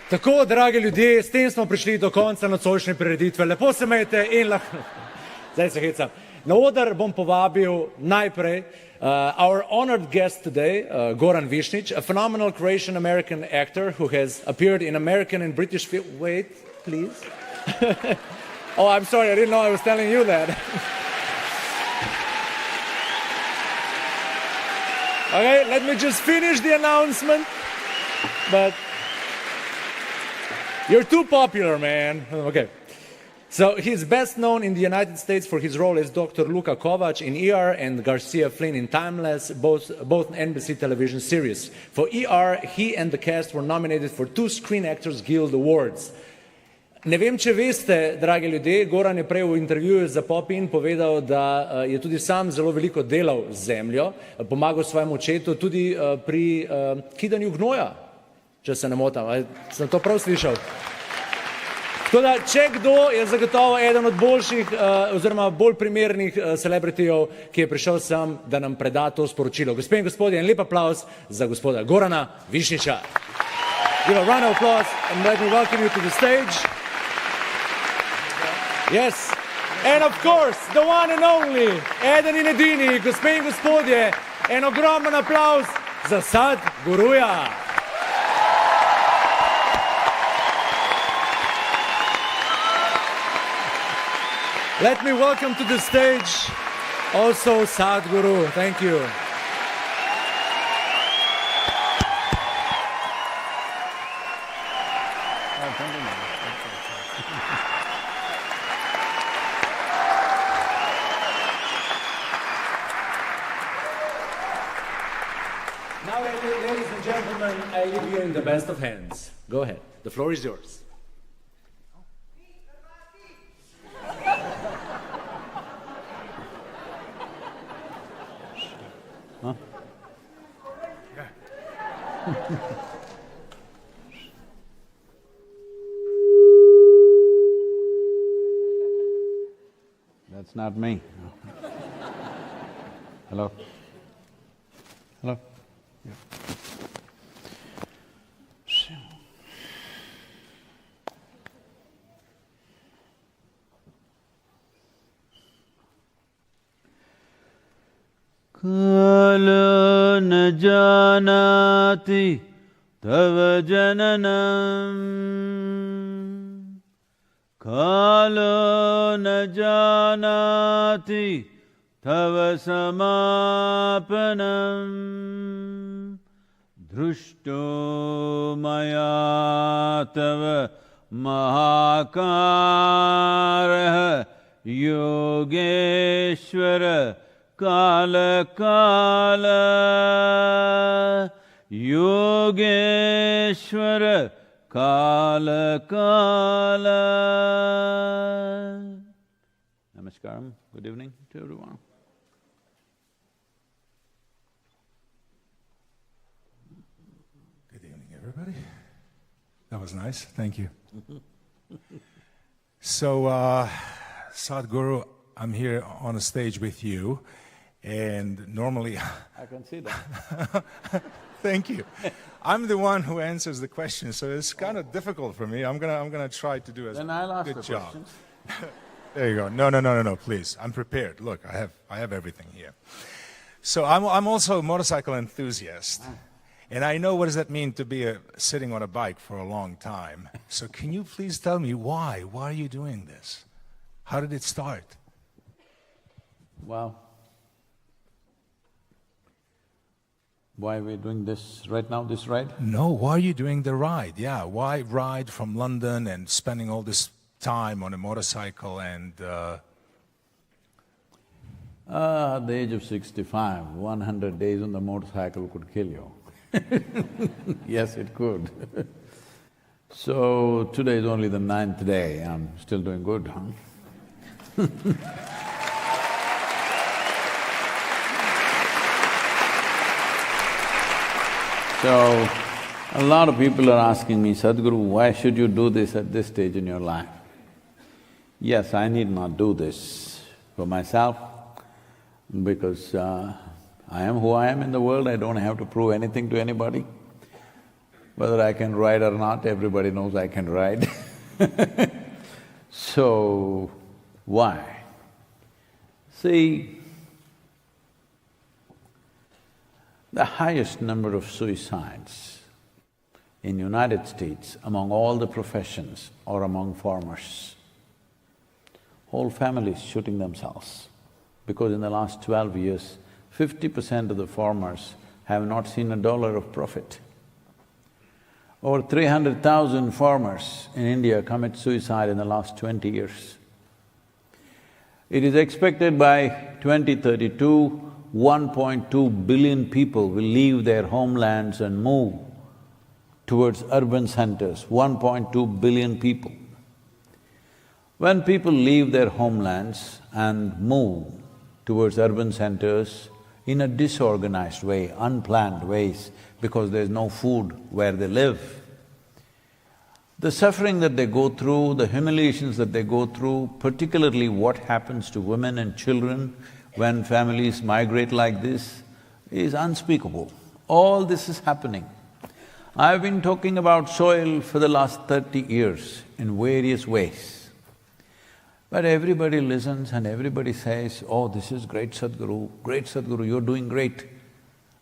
Tako, dragi ljudje, s tem smo prišli do konca nocojšnje prireditve. Lepo se imejte in lahko... Zdaj se hecam. Na oder bom povabil najprej our honored guest today, Goran Visnjic, a phenomenal Croatian American actor who has appeared in American and British film. Wait, please. Oh, I'm sorry, I didn't know I was telling you that. Okay, let me just finish the announcement. But you're too popular, man. Okay. So he's best known in the United States for his role as Dr. Luka Kovac in ER and Garcia Flynn in Timeless, both NBC television series. For ER, he and the cast were nominated for 2 Screen Actors Guild Awards. Ne vem, če veste, dragi ljudje, Goran je prej v intervjuju za Popin povedal, da je tudi sam zelo veliko delal z zemljo, pomagal svojemu očetu tudi pri kidanju gnoja, če se ne motam. Sem to prav slišal? Tako da, če kdo, je zagotovo eden od boljših oziroma bolj primernih celebritijev, ki je prišel sem, da nam preda to sporočilo. Gospe in gospodje, en lep aplauz za gospoda Gorana Višnjića. Give a round of applause and let me welcome you to the stage. Yes, and of course, the one and only, eden in edini, gospe in gospodje, en ogromen aplauz za Sadhguruja. Let me welcome to the stage also Sadhguru. Thank you. Now, ladies and gentlemen, I leave you in the best of hands. Go ahead. The floor is yours. Huh? That's not me. Hello? Hello? Yeah. Kala na janati tava jananam, kala na janati tava samapanam, drushto maya tava mahakarah yogeshwara Kala Kala Yogeshwara Kala Kala. Namaskaram. Good evening to everyone. Good evening, everybody. That was nice. Thank you. So, Sadhguru, I'm here on a stage with you. And normally... I can see that. Thank you. I'm the one who answers the questions, so it's kind of difficult for me. I'm gonna try to do a Then I'll ask good the job. questions. There you go. No, please. I'm prepared. Look, I have everything here. So I'm also a motorcycle enthusiast. And I know what does that mean to be sitting on a bike for a long time. So can you please tell me why? Why are you doing this? How did it start? Wow. Why are we doing this right now, this ride? No, why are you doing the ride? Yeah, why ride from London and spending all this time on a motorcycle and... At the age of 65, 100 days on the motorcycle could kill you. Yes, it could. So, today is only the 9th day, I'm still doing good, huh? So, a lot of people are asking me, Sadhguru, why should you do this at this stage in your life? Yes, I need not do this for myself because I am who I am in the world, I don't have to prove anything to anybody. Whether I can ride or not, everybody knows I can ride. So, why? See, the highest number of suicides in United States among all the professions are among farmers. Whole families shooting themselves because in the last 12 years, 50% of the farmers have not seen $1 of profit. Over 300,000 farmers in India commit suicide in the last 20 years. It is expected by 2032, 1.2 billion people will leave their homelands and move towards urban centers, 1.2 billion people. When people leave their homelands and move towards urban centers in a disorganized way, unplanned ways, because there's no food where they live, the suffering that they go through, the humiliations that they go through, particularly what happens to women and children when families migrate like this, is unspeakable. All this is happening. I've been talking about soil for the last 30 years in various ways. But everybody listens and everybody says, oh, this is great Sadhguru, you're doing great.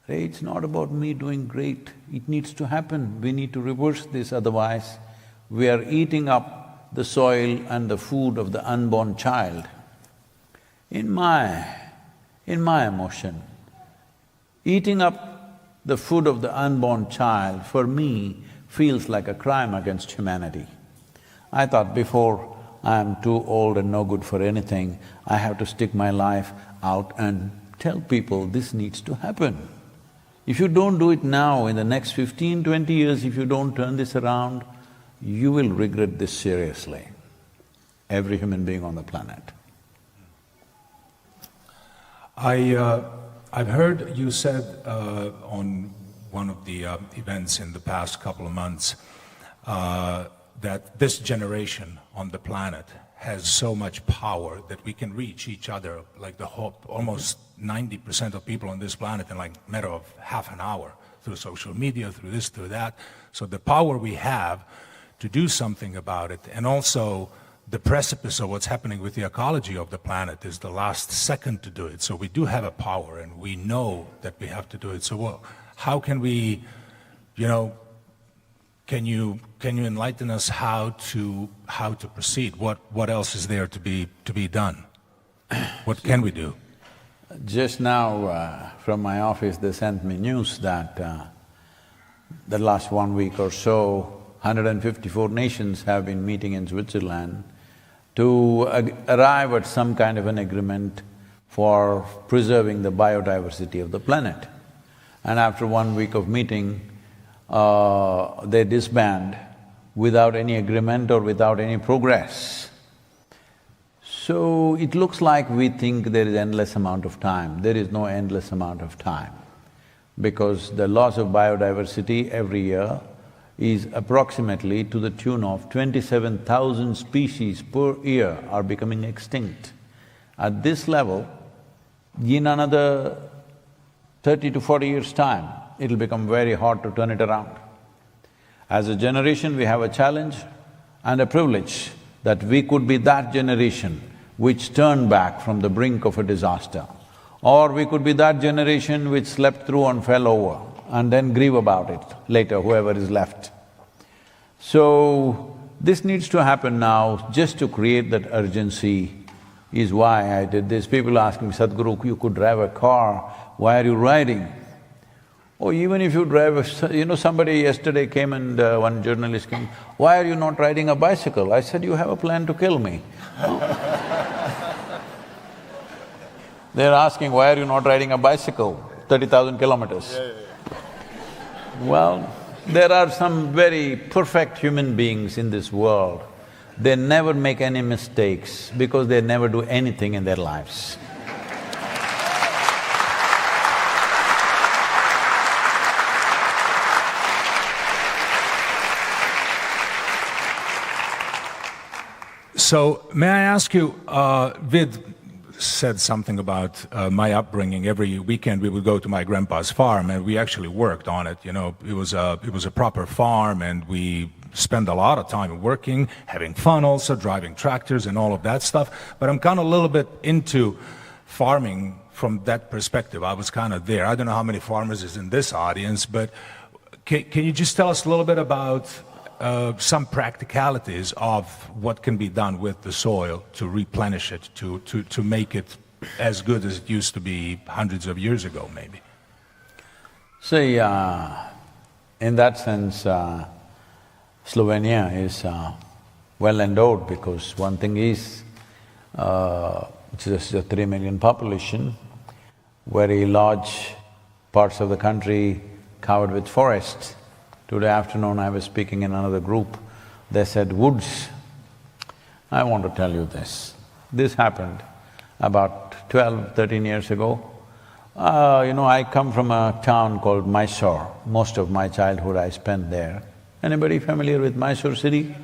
Hey, it's not about me doing great, it needs to happen. We need to reverse this, otherwise we are eating up the soil and the food of the unborn child. In my emotion, eating up the food of the unborn child, for me, feels like a crime against humanity. I thought before I'm too old and no good for anything, I have to stick my life out and tell people this needs to happen. If you don't do it now, in the next 15, 20 years, if you don't turn this around, you will regret this seriously, every human being on the planet. I've heard you said on one of the events in the past couple of months that this generation on the planet has so much power that we can reach each other, like the whole, almost 90% of people on this planet in like a matter of half an hour, through social media, through this, through that. So the power we have to do something about it, and also the precipice of what's happening with the ecology of the planet is the last second to do it. So we do have a power and we know that we have to do it. So how can we, can you enlighten us how to proceed? What else is there to be done? What can we do? Just now, from my office, they sent me news that the last 1 week or so, 154 nations have been meeting in Switzerland to arrive at some kind of an agreement for preserving the biodiversity of the planet. And after 1 week of meeting, they disband without any agreement or without any progress. So it looks like we think there is endless amount of time. There is no endless amount of time, because the loss of biodiversity every year is approximately to the tune of 27,000 species per year are becoming extinct. At this level, in another 30 to 40 years' time, it'll become very hard to turn it around. As a generation, we have a challenge and a privilege that we could be that generation which turned back from the brink of a disaster. Or we could be that generation which slept through and fell over and then grieve about it later, whoever is left. So, this needs to happen now just to create that urgency is why I did this. People ask me, Sadhguru, you could drive a car, why are you riding? Oh, even if you drive a… somebody yesterday came and one journalist came, why are you not riding a bicycle? I said, you have a plan to kill me. They're asking, why are you not riding a bicycle, 30,000 kilometers? Well, there are some very perfect human beings in this world. They never make any mistakes because they never do anything in their lives. So, may I ask you, with said something about my upbringing. Every weekend we would go to my grandpa's farm, and we actually worked on it. You know, it was a proper farm, and we spent a lot of time working, having fun also, driving tractors and all of that stuff. But I'm kind of a little bit into farming from that perspective. I was kind of there. I don't know how many farmers is in this audience, but can you just tell us a little bit about some practicalities of what can be done with the soil to replenish it, to make it as good as it used to be hundreds of years ago, maybe? See, in that sense, Slovenia is well endowed, because one thing is, it's just a 3 million population, very large parts of the country covered with forests. Today afternoon I was speaking in another group, they said woods. I want to tell you this. This happened about 12, 13 years ago. I come from a town called Mysore. Most of my childhood I spent there. Anybody familiar with Mysore city?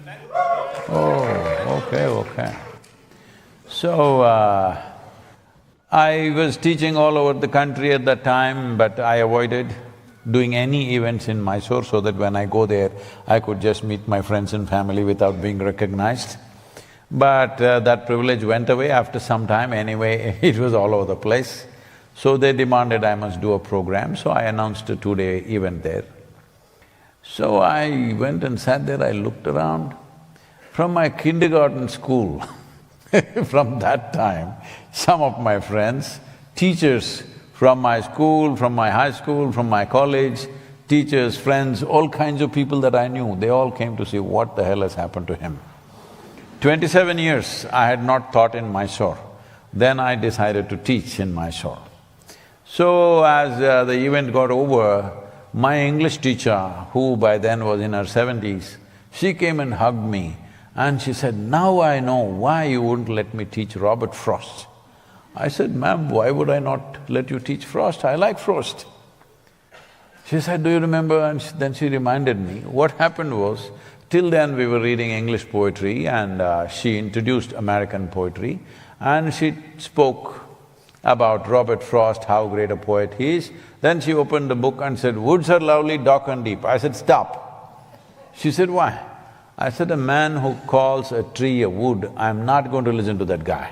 Oh, okay. So, I was teaching all over the country at that time, but I avoided doing any events in Mysore so that when I go there, I could just meet my friends and family without being recognized. But that privilege went away after some time anyway, it was all over the place. So they demanded I must do a program, so I announced a 2-day event there. So I went and sat there, I looked around. From my kindergarten school, from that time, some of my friends, teachers from my school, from my high school, from my college, teachers, friends, all kinds of people that I knew, they all came to see what the hell has happened to him. 27 years I had not taught in Mysore. Then I decided to teach in Mysore. So as the event got over, my English teacher, who by then was in her 70s, she came and hugged me and she said, "Now I know why you wouldn't let me teach Robert Frost." I said, "Ma'am, why would I not let you teach Frost? I like Frost." She said, "Do you remember?" And then she reminded me. What happened was, till then we were reading English poetry, and she introduced American poetry, and she spoke about Robert Frost, how great a poet he is. Then she opened the book and said, "Woods are lovely, dark and deep." I said, "Stop." She said, "Why?" I said, "A man who calls a tree a wood, I'm not going to listen to that guy."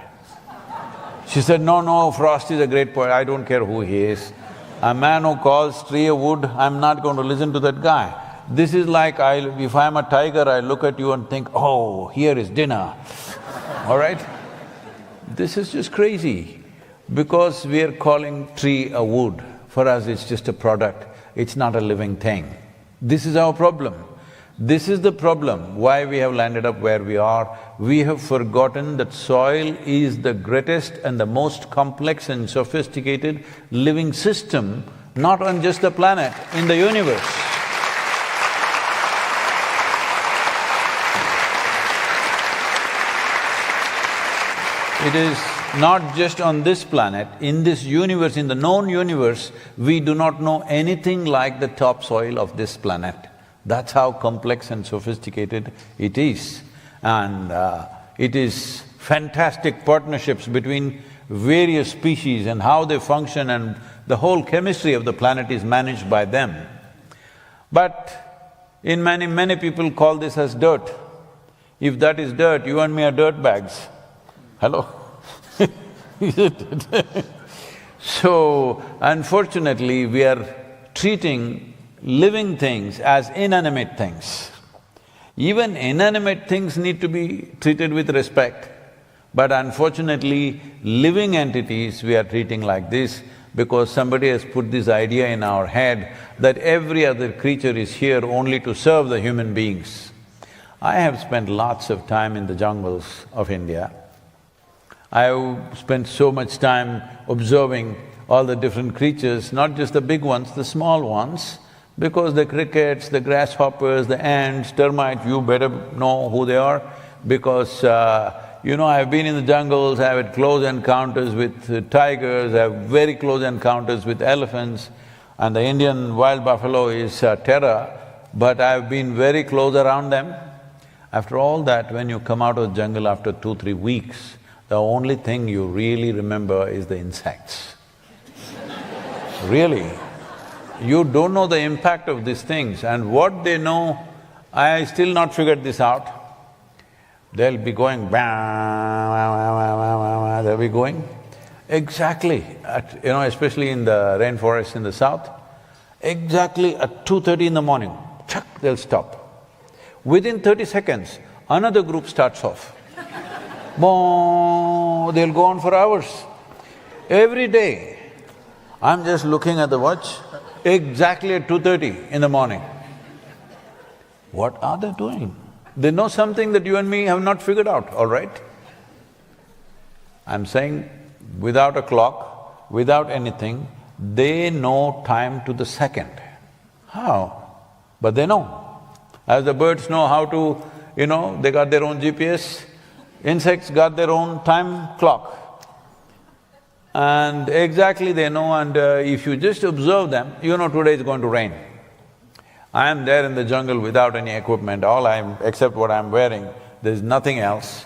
She said, No, Frost is a great poet, I don't care who he is. A man who calls tree a wood, I'm not going to listen to that guy. This is like if I'm a tiger, I look at you and think, oh, here is dinner, all right? This is just crazy, because we are calling tree a wood. For us, it's just a product, it's not a living thing. This is our problem. This is the problem, why we have landed up where we are. We have forgotten that soil is the greatest and the most complex and sophisticated living system, not on just the planet, in the universe. It is not just on this planet, in this universe, in the known universe, we do not know anything like the topsoil of this planet. That's how complex and sophisticated it is. And it is fantastic partnerships between various species and how they function, and the whole chemistry of the planet is managed by them. But in many people call this as dirt. If that is dirt, you and me are dirt bags. Hello? So, unfortunately, we are treating living things as inanimate things. Even inanimate things need to be treated with respect, but unfortunately, living entities we are treating like this because somebody has put this idea in our head that every other creature is here only to serve the human beings. I have spent lots of time in the jungles of India. I have spent so much time observing all the different creatures, not just the big ones, the small ones, because the crickets, the grasshoppers, the ants, termites, you better know who they are, because I've been in the jungles, I've had close encounters with tigers, I have very close encounters with elephants, and the Indian wild buffalo is terror, but I've been very close around them. After all that, when you come out of the jungle after 2-3 weeks, the only thing you really remember is the insects. Really. You don't know the impact of these things, and what they know, I still not figured this out. They'll be going bang, they'll be going exactly at, especially in the rainforest in the south, exactly at 2:30 in the morning, chuck, they'll stop. Within 30 seconds, another group starts off. They'll go on for hours. Every day, I'm just looking at the watch, exactly at 2:30 in the morning. What are they doing? They know something that you and me have not figured out, all right? I'm saying, without a clock, without anything, they know time to the second. How? But they know. As the birds know how to, they got their own GPS, insects got their own time clock. And exactly they know, and if you just observe them, today is going to rain. I am there in the jungle without any equipment, except what I'm wearing, there's nothing else.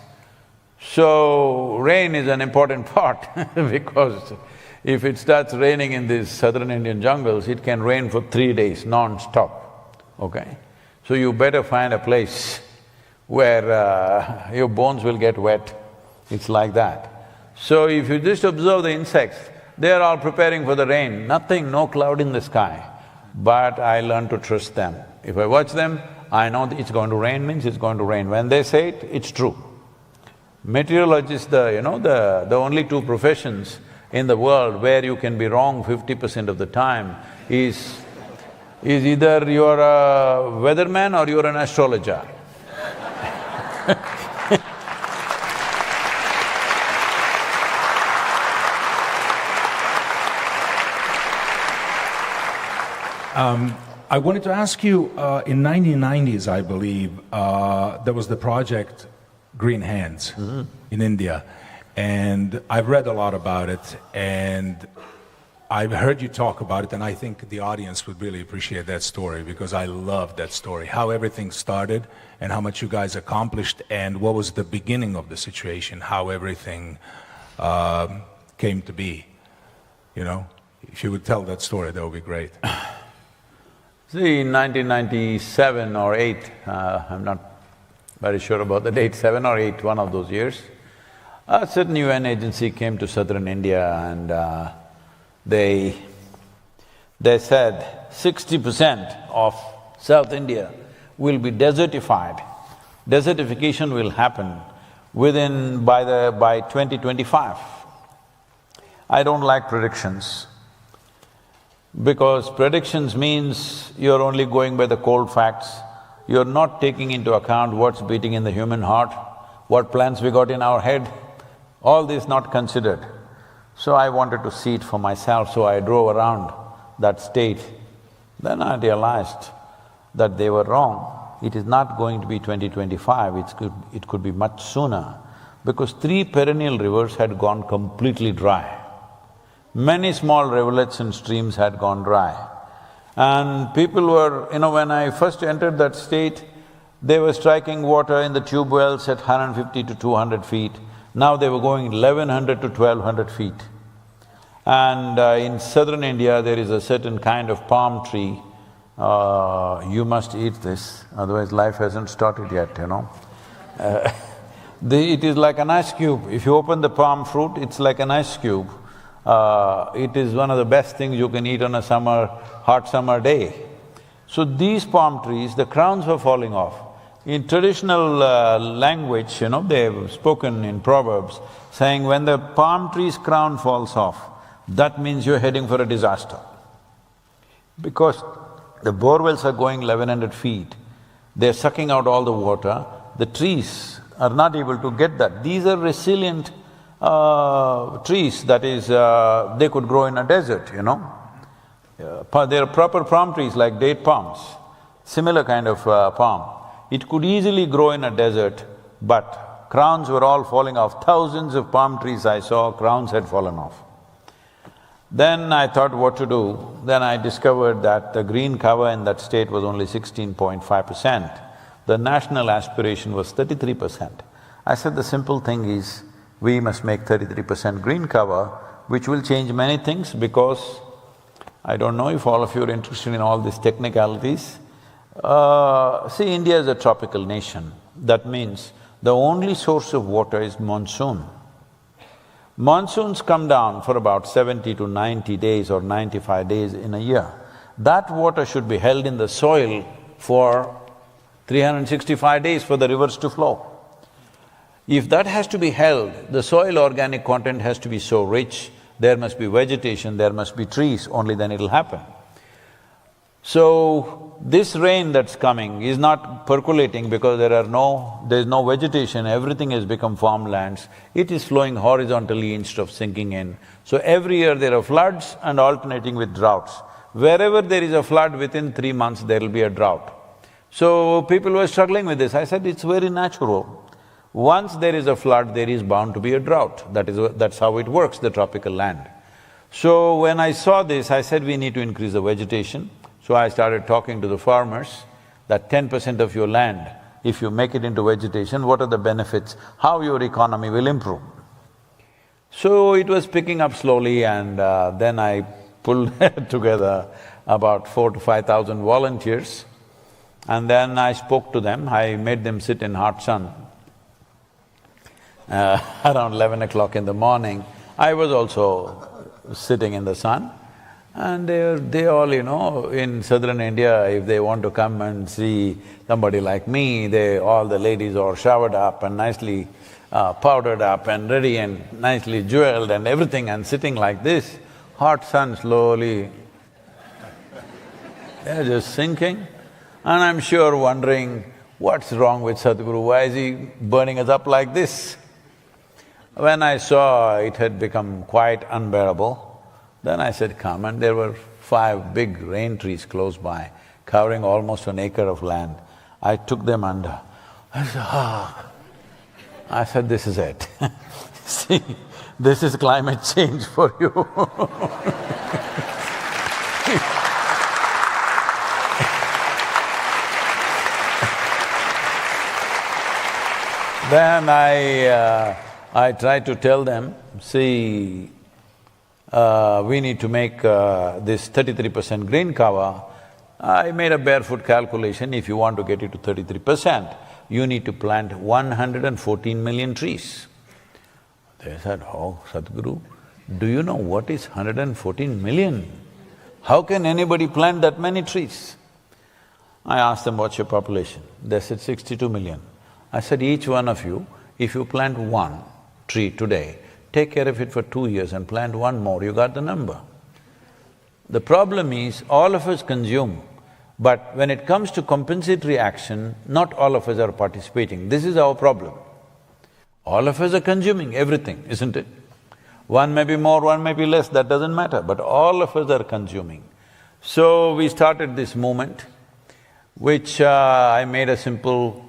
So, rain is an important part because if it starts raining in these southern Indian jungles, it can rain for 3 days non-stop, okay? So you better find a place where your bones will get wet, it's like that. So if you just observe the insects, they're all preparing for the rain, nothing, no cloud in the sky. But I learn to trust them. If I watch them, I know that it's going to rain means it's going to rain. When they say it, it's true. Meteorologists, the only two professions in the world where you can be wrong 50% of the time is either you're a weatherman or you're an astrologer. I wanted to ask you, in 1990s, I believe, there was the project Green Hands in India, and I've read a lot about it, and I've heard you talk about it, and I think the audience would really appreciate that story because I love that story, how everything started and how much you guys accomplished and what was the beginning of the situation, how everything came to be, If you would tell that story, that would be great. See, in 1997 or 8, I'm not very sure about the date, 7 or 8, one of those years, a certain UN agency came to southern India and they said 60% of South India will be desertified. Desertification will happen by 2025. I don't like predictions, because predictions means you're only going by the cold facts, you're not taking into account what's beating in the human heart, what plans we got in our head, all this not considered. So I wanted to see it for myself, so I drove around that state. Then I realized that they were wrong. It is not going to be 2025, it could be much sooner, because 3 perennial rivers had gone completely dry. Many small rivulets and streams had gone dry. And people were… when I first entered that state, they were striking water in the tube wells at 150 to 200 feet. Now they were going 1100 to 1200 feet. And in southern India, there is a certain kind of palm tree. You must eat this, otherwise life hasn't started yet, It is like an ice cube. If you open the palm fruit, it's like an ice cube. It is one of the best things you can eat on a hot summer day. So these palm trees, the crowns were falling off. In traditional language, they've spoken in proverbs, saying when the palm tree's crown falls off, that means you're heading for a disaster. Because the borewells are going 1100 feet, they're sucking out all the water, the trees are not able to get that. These are resilient trees, that is, they could grow in a desert, There are proper palm trees like date palms, similar kind of palm. It could easily grow in a desert, but crowns were all falling off. Thousands of palm trees I saw, crowns had fallen off. Then I thought what to do. Then I discovered that the green cover in that state was only 16.5%. The national aspiration was 33%. I said the simple thing is, we must make 33% green cover, which will change many things because I don't know if all of you are interested in all these technicalities. See, India is a tropical nation. That means the only source of water is monsoon. Monsoons come down for about 70 to 90 days or 95 days in a year. That water should be held in the soil for 365 days for the rivers to flow. If that has to be held, the soil organic content has to be so rich, there must be vegetation, there must be trees, only then it'll happen. So, this rain that's coming is not percolating because there's no vegetation, everything has become farmlands. It is flowing horizontally instead of sinking in. So every year there are floods and alternating with droughts. Wherever there is a flood, within 3 months there will be a drought. So people were struggling with this. I said, it's very natural. Once there is a flood, there is bound to be a drought. That's how it works, the tropical land. So when I saw this, I said, we need to increase the vegetation. So I started talking to the farmers that 10% of your land, if you make it into vegetation, what are the benefits, how your economy will improve. So it was picking up slowly and then I pulled together about 4,000 to 5,000 volunteers and then I spoke to them. I made them sit in hot sun around 11 o'clock in the morning. I was also sitting in the sun. And they all, in southern India, if they want to come and see somebody like me, all the ladies are showered up and nicely powdered up and ready and nicely jeweled and everything and sitting like this, hot sun slowly, they're just sinking. And I'm sure wondering, what's wrong with Sadhguru, why is he burning us up like this? When I saw it had become quite unbearable, then I said, come, and there were 5 big rain trees close by, covering almost an acre of land. I took them under. I said, I said, this is it. See, this is climate change for you. Then I tried to tell them, see, we need to make this 33% green cover. I made a barefoot calculation, if you want to get it to 33%, you need to plant 114 million trees. They said, oh, Sadhguru, do you know what is 114 million? How can anybody plant that many trees? I asked them, what's your population? They said 62 million. I said, each one of you, if you plant 1 tree today, take care of it for 2 years and plant 1 more, you got the number. The problem is, all of us consume, but when it comes to compensatory action, not all of us are participating. This is our problem. All of us are consuming everything, isn't it? One may be more, one may be less, that doesn't matter, but all of us are consuming. So we started this movement, which I made a simple…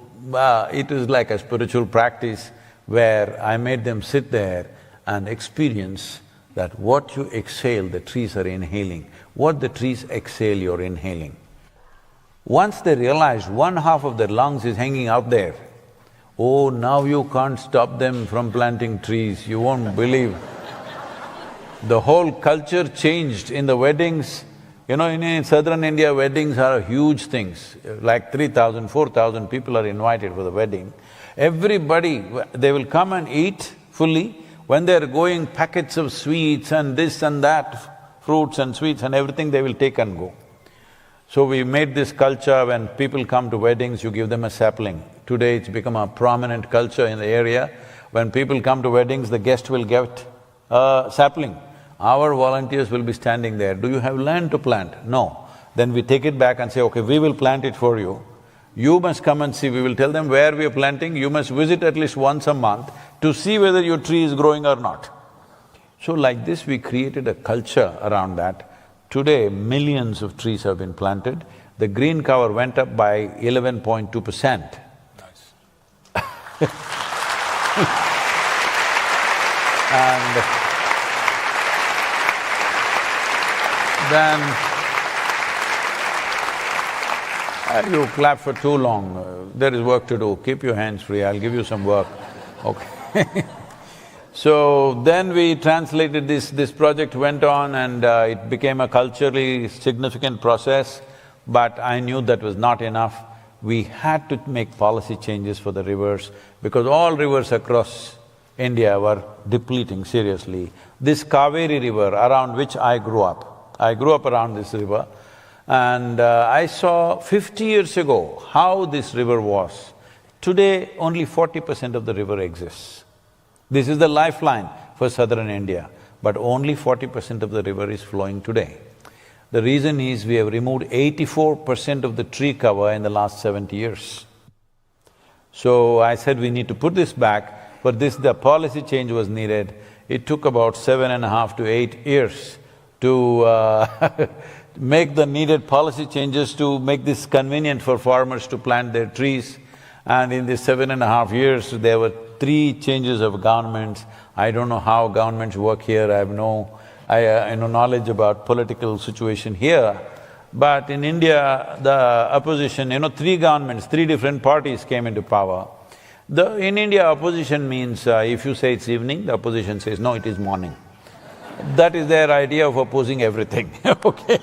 it was like a spiritual practice where I made them sit there and experience that what you exhale, the trees are inhaling. What the trees exhale, you're inhaling. Once they realized 1/2 of their lungs is hanging out there, oh, now you can't stop them from planting trees, you won't believe. The whole culture changed in the weddings. In southern India, weddings are huge things, like 3,000, 4,000 people are invited for the wedding. Everybody, they will come and eat fully. When they're going, packets of sweets and this and that, fruits and sweets and everything, they will take and go. So we made this culture, when people come to weddings, you give them a sapling. Today it's become a prominent culture in the area. When people come to weddings, the guest will get a sapling. Our volunteers will be standing there, do you have land to plant? No. Then we take it back and say, okay, we will plant it for you. You must come and see, we will tell them where we are planting, you must visit at least once a month to see whether your tree is growing or not. So like this, we created a culture around that. Today, millions of trees have been planted. The green cover went up by 11.2%. Nice. And then you clap for too long, there is work to do, keep your hands free, I'll give you some work, okay. So then we translated this project went on and it became a culturally significant process, but I knew that was not enough. We had to make policy changes for the rivers because all rivers across India were depleting seriously. This Kaveri river around which I grew up around this river, and I saw 50 years ago how this river was. Today, only 40% of the river exists. This is the lifeline for southern India, but only 40% of the river is flowing today. The reason is we have removed 84% of the tree cover in the last 70 years. So I said we need to put this back. For this, the policy change was needed. It took about 7.5 to 8 years to make the needed policy changes to make this convenient for farmers to plant their trees. And in these 7.5 years, there were 3 changes of governments. I don't know how governments work here, I have no knowledge about political situation here. But in India, the opposition, 3 governments, 3 different parties came into power. In India, opposition means if you say it's evening, the opposition says, no, it is morning. That is their idea of opposing everything, okay?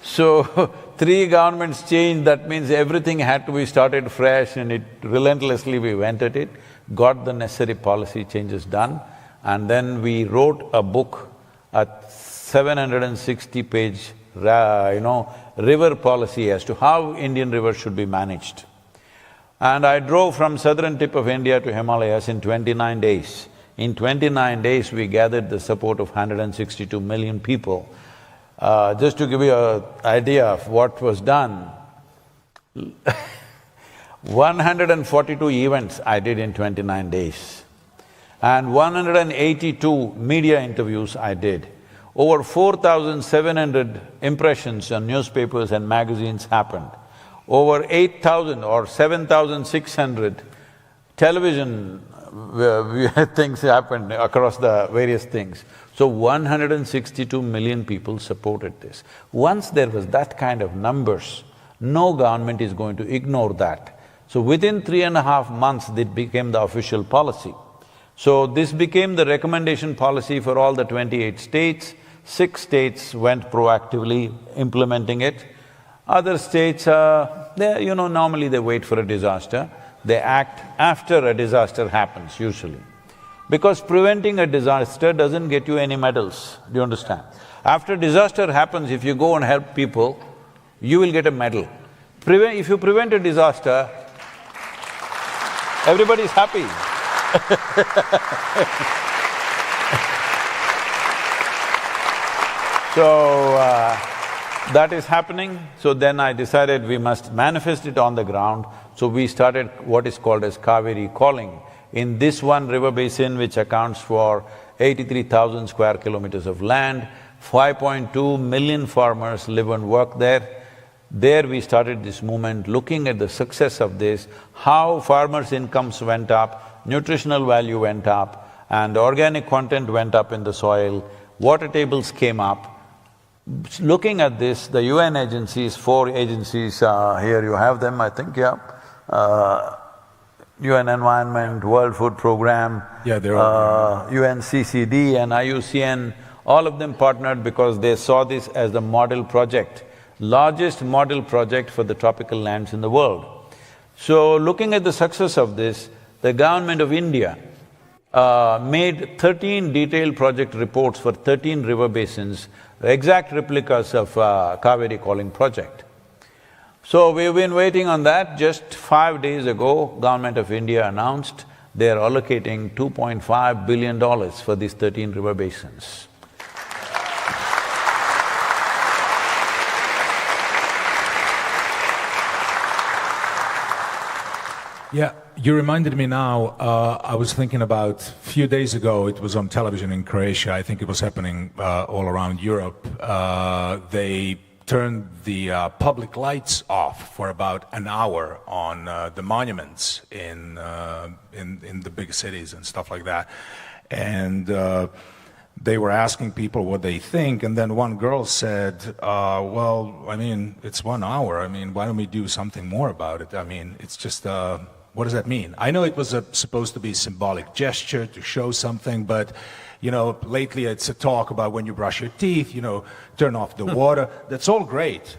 So, 3 governments changed, that means everything had to be started fresh and relentlessly we went at it, got the necessary policy changes done, and then we wrote a book, a 760-page, river policy as to how Indian rivers should be managed. And I drove from southern tip of India to Himalayas in 29 days. In 29 days, we gathered the support of 162 million people. Just to give you an idea of what was done, 142 events I did in 29 days, and 182 media interviews I did. Over 4,700 impressions on newspapers and magazines happened. Over 8,000 or 7,600 television things happened across the various things. So 162 million people supported this. Once there was that kind of numbers, no government is going to ignore that. So within 3.5 months, it became the official policy. So this became the recommendation policy for all the 28 states. 6 states went proactively implementing it. Other states, normally they wait for a disaster. They act after a disaster happens, usually. Because preventing a disaster doesn't get you any medals, do you understand? After disaster happens, if you go and help people, you will get a medal. If you prevent a disaster, everybody's happy. So, that is happening. So then I decided we must manifest it on the ground. So we started what is called as Kaveri Calling. In this one river basin, which accounts for 83,000 square kilometers of land, 5.2 million farmers live and work there. There we started this movement, looking at the success of this, how farmers' incomes went up, nutritional value went up, and organic content went up in the soil, water tables came up. Looking at this, the UN agencies, 4 agencies, here you have them, I think, yeah. UN Environment, World Food Programme, yeah, they're all UNCCD and IUCN, all of them partnered because they saw this as the model project, largest model project for the tropical lands in the world. So, looking at the success of this, the government of India made 13 detailed project reports for 13 river basins, exact replicas of Kaveri Calling project. So we've been waiting on that. Just 5 days ago, Government of India announced they are allocating $2.5 billion for these 13 river basins. Yeah, you reminded me now, I was thinking about a few days ago, it was on television in Croatia, I think it was happening all around Europe. They turned the public lights off for about an hour on the monuments in the big cities and stuff like that. And they were asking people what they think, and then one girl said, well, I mean, it's 1 hour, I mean, why don't we do something more about it? I mean, it's just What does that mean? I know it was supposed to be a symbolic gesture to show something, but lately it's a talk about when you brush your teeth, turn off the water. That's all great,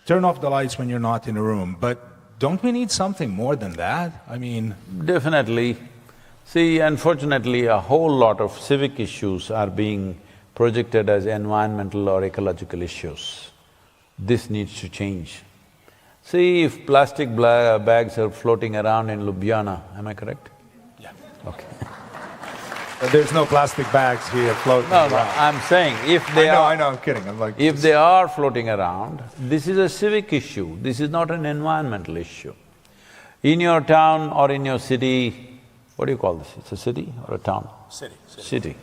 turn off the lights when you're not in a room. But don't we need something more than that? I mean… Definitely. See, unfortunately, a whole lot of civic issues are being projected as environmental or ecological issues. This needs to change. See, if plastic bags are floating around in Ljubljana, am I correct? Yeah. Okay. There's no plastic bags here floating around. No, I'm saying if they I know, I'm kidding. I'm like… If they are floating around, this is a civic issue, this is not an environmental issue. In your town or in your city, what do you call this? It's a city or a town? City. City.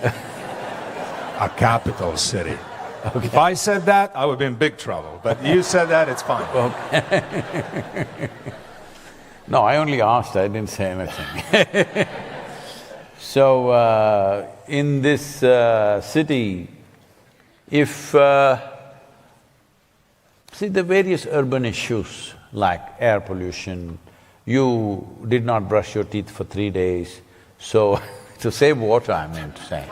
A capital city. Okay. If I said that, I would be in big trouble, but you said that, it's fine. Okay. No, I only asked, I didn't say anything. So, in this city, if… see, the various urban issues like air pollution, you did not brush your teeth for 3 days, so to save water, I meant to say.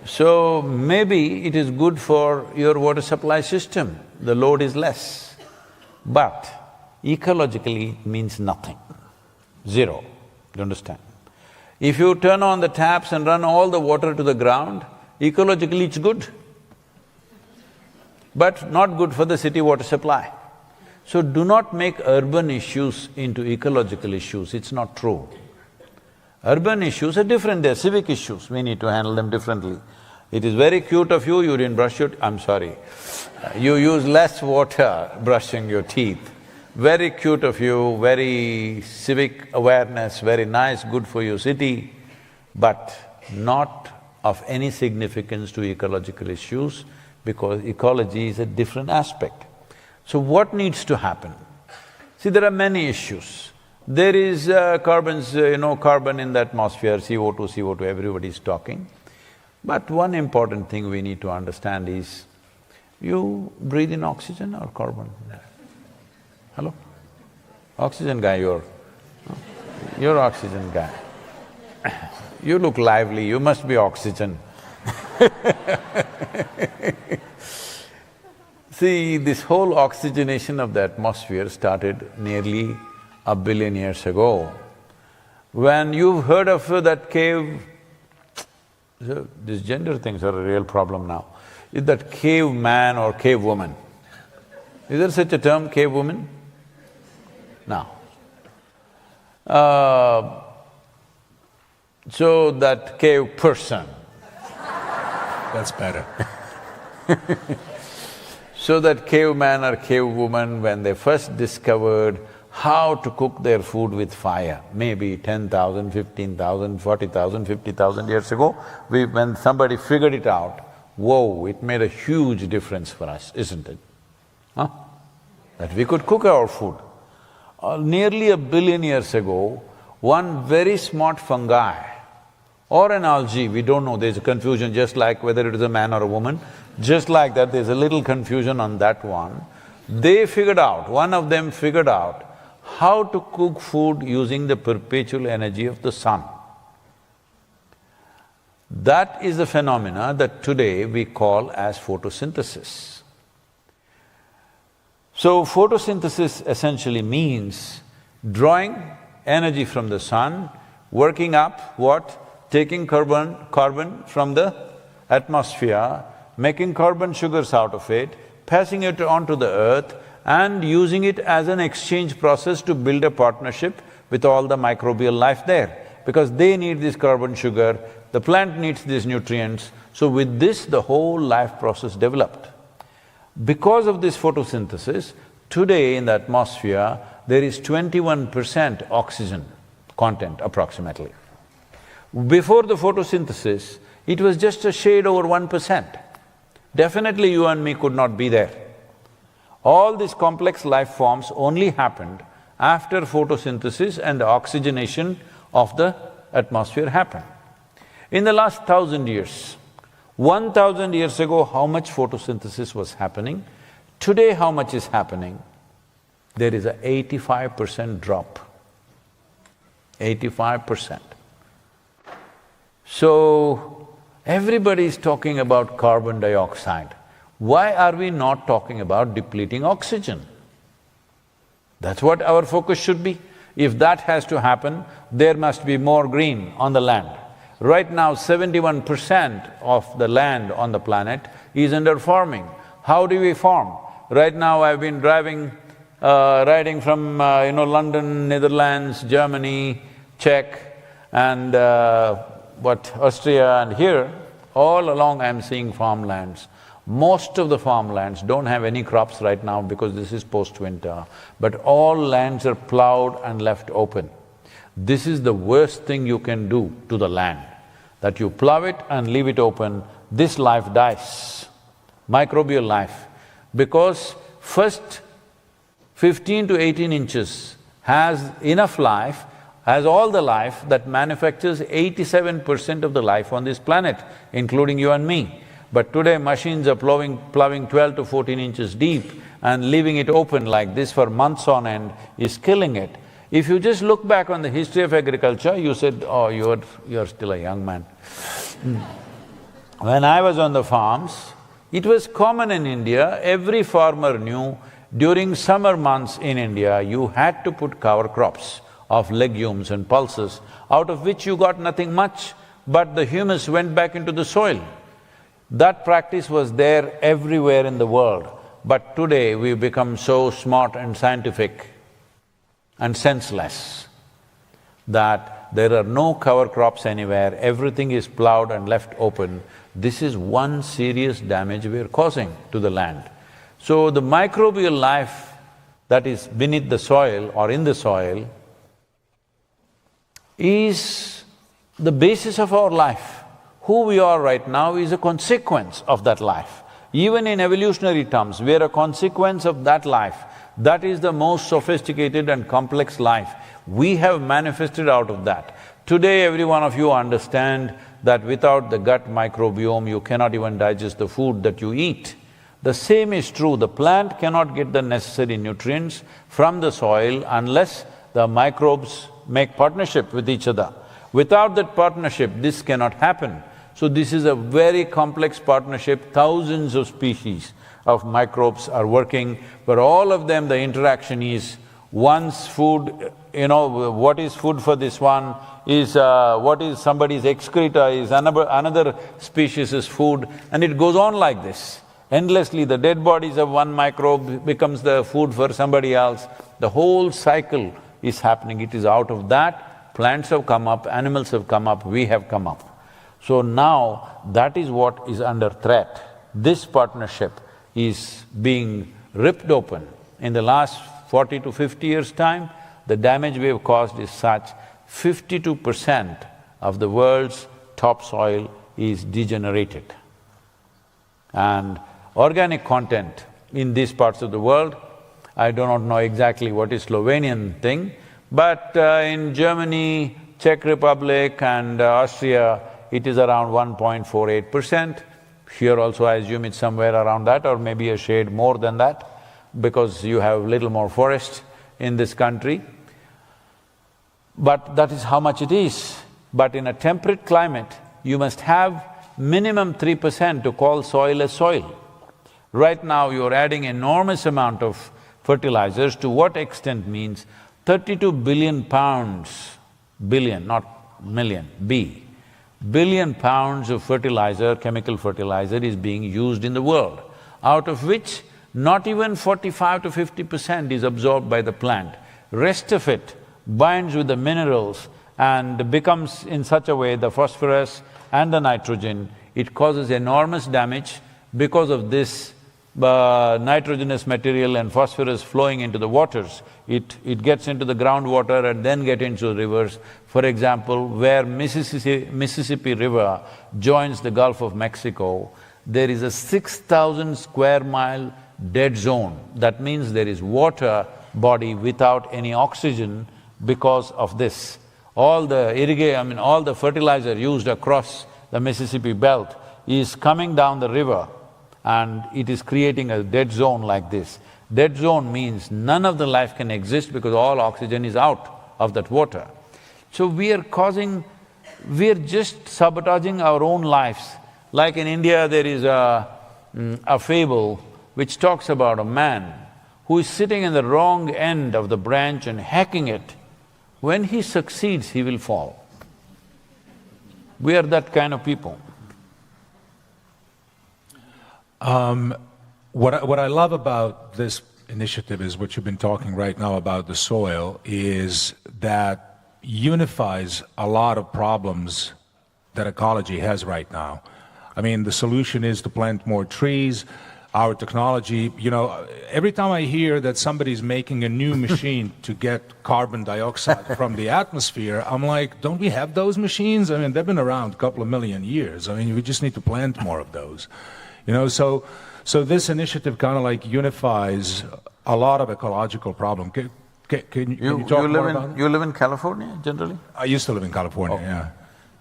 So, maybe it is good for your water supply system, the load is less. But ecologically, it means nothing, zero, you understand? If you turn on the taps and run all the water to the ground, ecologically it's good, but not good for the city water supply. So do not make urban issues into ecological issues, it's not true. Urban issues are different, they're civic issues, we need to handle them differently. It is very cute of you, you didn't brush your… I'm sorry, you use less water brushing your teeth. Very cute of you, very civic awareness, very nice, good for your city, but not of any significance to ecological issues because ecology is a different aspect. So what needs to happen? See, there are many issues. There is carbon in the atmosphere, CO2, everybody is talking. But one important thing we need to understand is, you breathe in oxygen or carbon? Hello? Oxygen guy, you're oxygen guy. You look lively, you must be oxygen. See, this whole oxygenation of the atmosphere started nearly 1 billion years ago. When you've heard of that cave… these gender things are a real problem now. Is that cave man or cave woman? Is there such a term, cave woman? No. So that cave person… That's better. So that caveman or cavewoman, when they first discovered how to cook their food with fire, maybe 10,000, 15,000, 40,000, 50,000 years ago, when somebody figured it out, whoa, it made a huge difference for us, isn't it? Huh? That we could cook our food. Nearly 1 billion years ago, one very smart fungi or an algae, we don't know, there's a confusion just like whether it is a man or a woman, just like that there's a little confusion on that one. They figured out, one of them figured out how to cook food using the perpetual energy of the sun. That is the phenomena that today we call as photosynthesis. So photosynthesis essentially means drawing energy from the sun, working up what? Taking carbon from the atmosphere, making carbon sugars out of it, passing it on to the earth and using it as an exchange process to build a partnership with all the microbial life there. Because they need this carbon sugar, the plant needs these nutrients, so with this the whole life process developed. Because of this photosynthesis, today in the atmosphere there is 21% oxygen content approximately. Before the photosynthesis, it was just a shade over 1%. Definitely you and me could not be there. All these complex life forms only happened after photosynthesis and the oxygenation of the atmosphere happened. In the last 1,000 years, 1,000 years ago, how much photosynthesis was happening? Today, how much is happening? there is a 85% drop. 85%. So, everybody is talking about carbon dioxide. Why are we not talking about depleting oxygen? That's what our focus should be. If that has to happen, there must be more green on the land. Right now, 71% of the land on the planet is under farming. How do we farm? Right now, I've been riding from London, Netherlands, Germany, Czech, and Austria, and here, all along I'm seeing farmlands. Most of the farmlands don't have any crops right now because this is post-winter, but all lands are plowed and left open. This is the worst thing you can do to the land, that you plow it and leave it open, this life dies, microbial life, because first 15 to 18 inches has enough life, has all the life that manufactures 87% of the life on this planet, including you and me. But today machines are plowing 12 to 14 inches deep and leaving it open like this for months on end is killing it. If you just look back on the history of agriculture, you said, oh, you're still a young man. When I was on the farms, it was common in India, every farmer knew during summer months in India, you had to put cover crops of legumes and pulses, out of which you got nothing much, but the humus went back into the soil. That practice was there everywhere in the world, but today we've become so smart and scientific and senseless that there are no cover crops anywhere, everything is plowed and left open. This is one serious damage we're causing to the land. So the microbial life that is beneath the soil or in the soil is the basis of our life. Who we are right now is a consequence of that life. Even in evolutionary terms, we are a consequence of that life. That is the most sophisticated and complex life. We have manifested out of that. Today, every one of you understand that without the gut microbiome, you cannot even digest the food that you eat. The same is true, the plant cannot get the necessary nutrients from the soil unless the microbes make partnership with each other. Without that partnership, this cannot happen. So this is a very complex partnership, thousands of species of microbes are working, but all of them, the interaction is one's food, what is food for this one is what is somebody's excreta is another species' food, and it goes on like this. Endlessly, the dead bodies of one microbe becomes the food for somebody else. The whole cycle is happening, it is out of that, plants have come up, animals have come up, we have come up. So now, that is what is under threat. This partnership is being ripped open. In the last 40 to 50 years' time, the damage we have caused is such, 52% of the world's topsoil is degenerated. And organic content in these parts of the world, I do not know exactly what is Slovenian thing, but in Germany, Czech Republic and Austria, it is around 1.48%. Here also I assume it's somewhere around that or maybe a shade more than that because you have little more forest in this country. But that is how much it is. But in a temperate climate, you must have minimum 3% to call soil as soil. Right now you're adding enormous amount of fertilizers, to what extent means 32 billion pounds, billion, not million, billion pounds of fertilizer, chemical fertilizer is being used in the world, out of which not even 45 to 50% is absorbed by the plant. Rest of it binds with the minerals and becomes in such a way the phosphorus and the nitrogen, it causes enormous damage because of this nitrogenous material and phosphorus flowing into the waters. It gets into the groundwater and then get into the rivers. For example, where Mississippi River joins the Gulf of Mexico, there is a 6,000 square mile dead zone. That means there is water body without any oxygen because of this. All the all the fertilizer used across the Mississippi belt is coming down the river and it is creating a dead zone like this. Dead zone means none of the life can exist because all oxygen is out of that water. So we're just sabotaging our own lives. Like in India, there is a fable which talks about a man who is sitting in the wrong end of the branch and hacking it. When he succeeds, he will fall. We are that kind of people. What I love about this initiative is what you've been talking right now about the soil is that unifies a lot of problems that ecology has right now. I mean, the solution is to plant more trees. Our technology, every time I hear that somebody's making a new machine to get carbon dioxide from the atmosphere, I'm like, don't we have those machines? I mean, they've been around a couple of million years. I mean, we just need to plant more of those. So this initiative kind of like unifies a lot of ecological problems. Can you talk more about it? You live in California, generally? I used to live in California, yeah.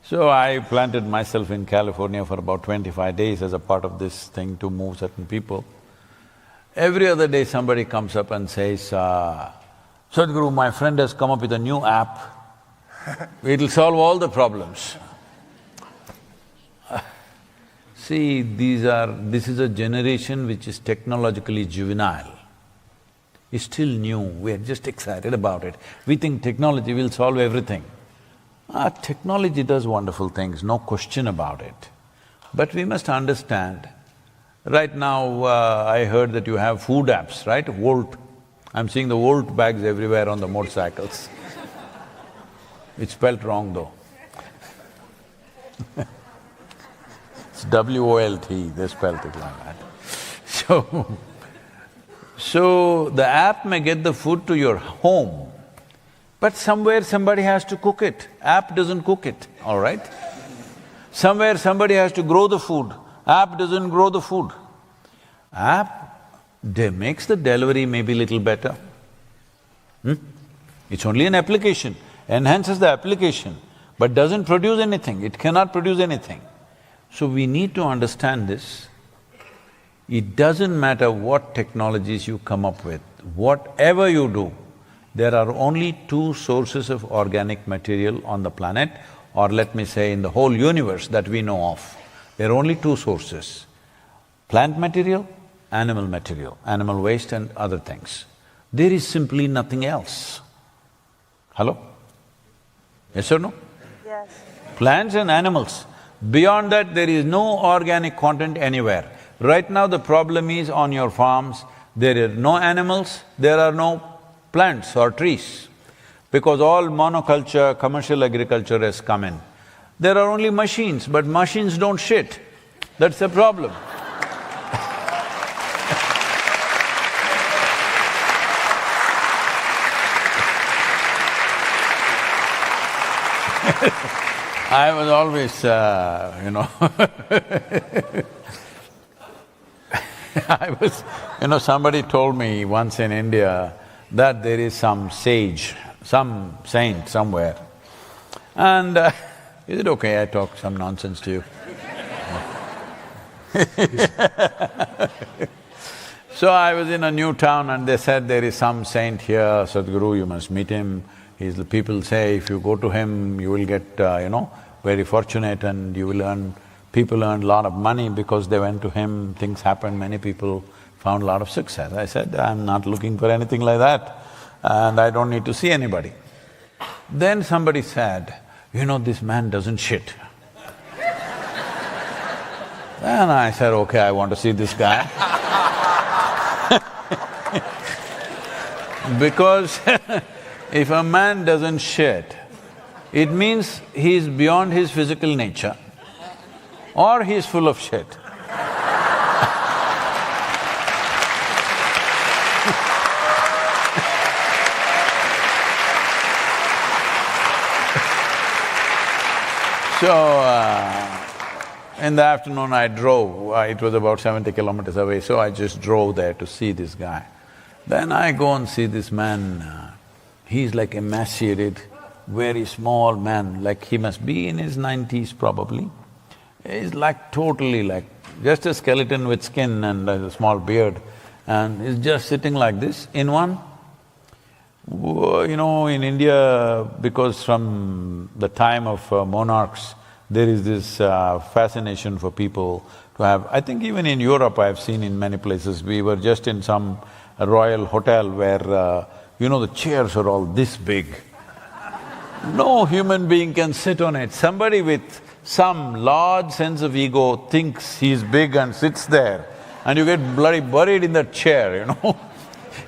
So I planted myself in California for about 25 days as a part of this thing to move certain people. Every other day somebody comes up and says, Sadhguru, my friend has come up with a new app, it'll solve all the problems. See, this is a generation which is technologically juvenile. It's still new, we're just excited about it. We think technology will solve everything. Technology does wonderful things, no question about it. But we must understand, right now I heard that you have food apps, right? Volt. I'm seeing the Volt bags everywhere on the motorcycles. It's spelt wrong though. It's W-O-L-T, they spelt it like that. So the app may get the food to your home, but somewhere somebody has to cook it. App doesn't cook it, all right? Somewhere somebody has to grow the food. App doesn't grow the food. App makes the delivery maybe little better. It's only an application, enhances the application, but doesn't produce anything, it cannot produce anything. So we need to understand this. It doesn't matter what technologies you come up with, whatever you do, there are only two sources of organic material on the planet, or let me say in the whole universe that we know of. There are only two sources, plant material, animal waste and other things. There is simply nothing else. Hello? Yes or no? Yes. Plants and animals. Beyond that, there is no organic content anywhere. Right now the problem is on your farms, there are no animals, there are no plants or trees, because all monoculture, commercial agriculture has come in. There are only machines, but machines don't shit. That's the problem. I was always, somebody told me once in India that there is some sage, some saint somewhere. And is it okay I talk some nonsense to you? So I was in a new town and they said there is some saint here, Sadhguru, you must meet him. The people say if you go to him, you will get, very fortunate and you will earn… People earned a lot of money because they went to him, things happened, many people found a lot of success. I said, I'm not looking for anything like that and I don't need to see anybody. Then somebody said, this man doesn't shit. Then I said, okay, I want to see this guy. Because if a man doesn't shit, it means he's beyond his physical nature or he's full of shit. In the afternoon I drove, it was about 70 kilometers away, so I just drove there to see this guy. Then I go and see this man, he's like emaciated, very small man, like he must be in his 90s probably. He's like totally like just a skeleton with skin and a small beard. and he's just sitting like this in one. You know, in India, because from the time of monarchs, there is this fascination for people to have… I think even in Europe I've seen in many places, we were just in some royal hotel where, you know, the chairs are all this big. No human being can sit on it. Somebody with some large sense of ego thinks he's big and sits there, and you get bloody buried in that chair, you know.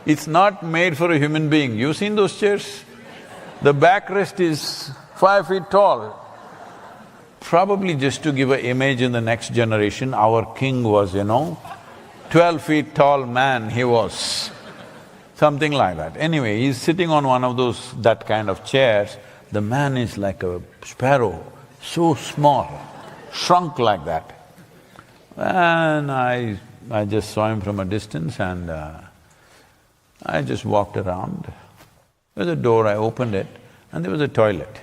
It's not made for a human being. You've seen those chairs? The backrest is 5 feet tall. Probably just to give an image in the next generation, our king was, you know, 12 feet tall man he was, something like that. Anyway, he's sitting on one of those… that kind of chairs. The man is like a sparrow, so small, shrunk like that. And I just saw him from a distance and I just walked around. There was a door, I opened it, and there was a toilet.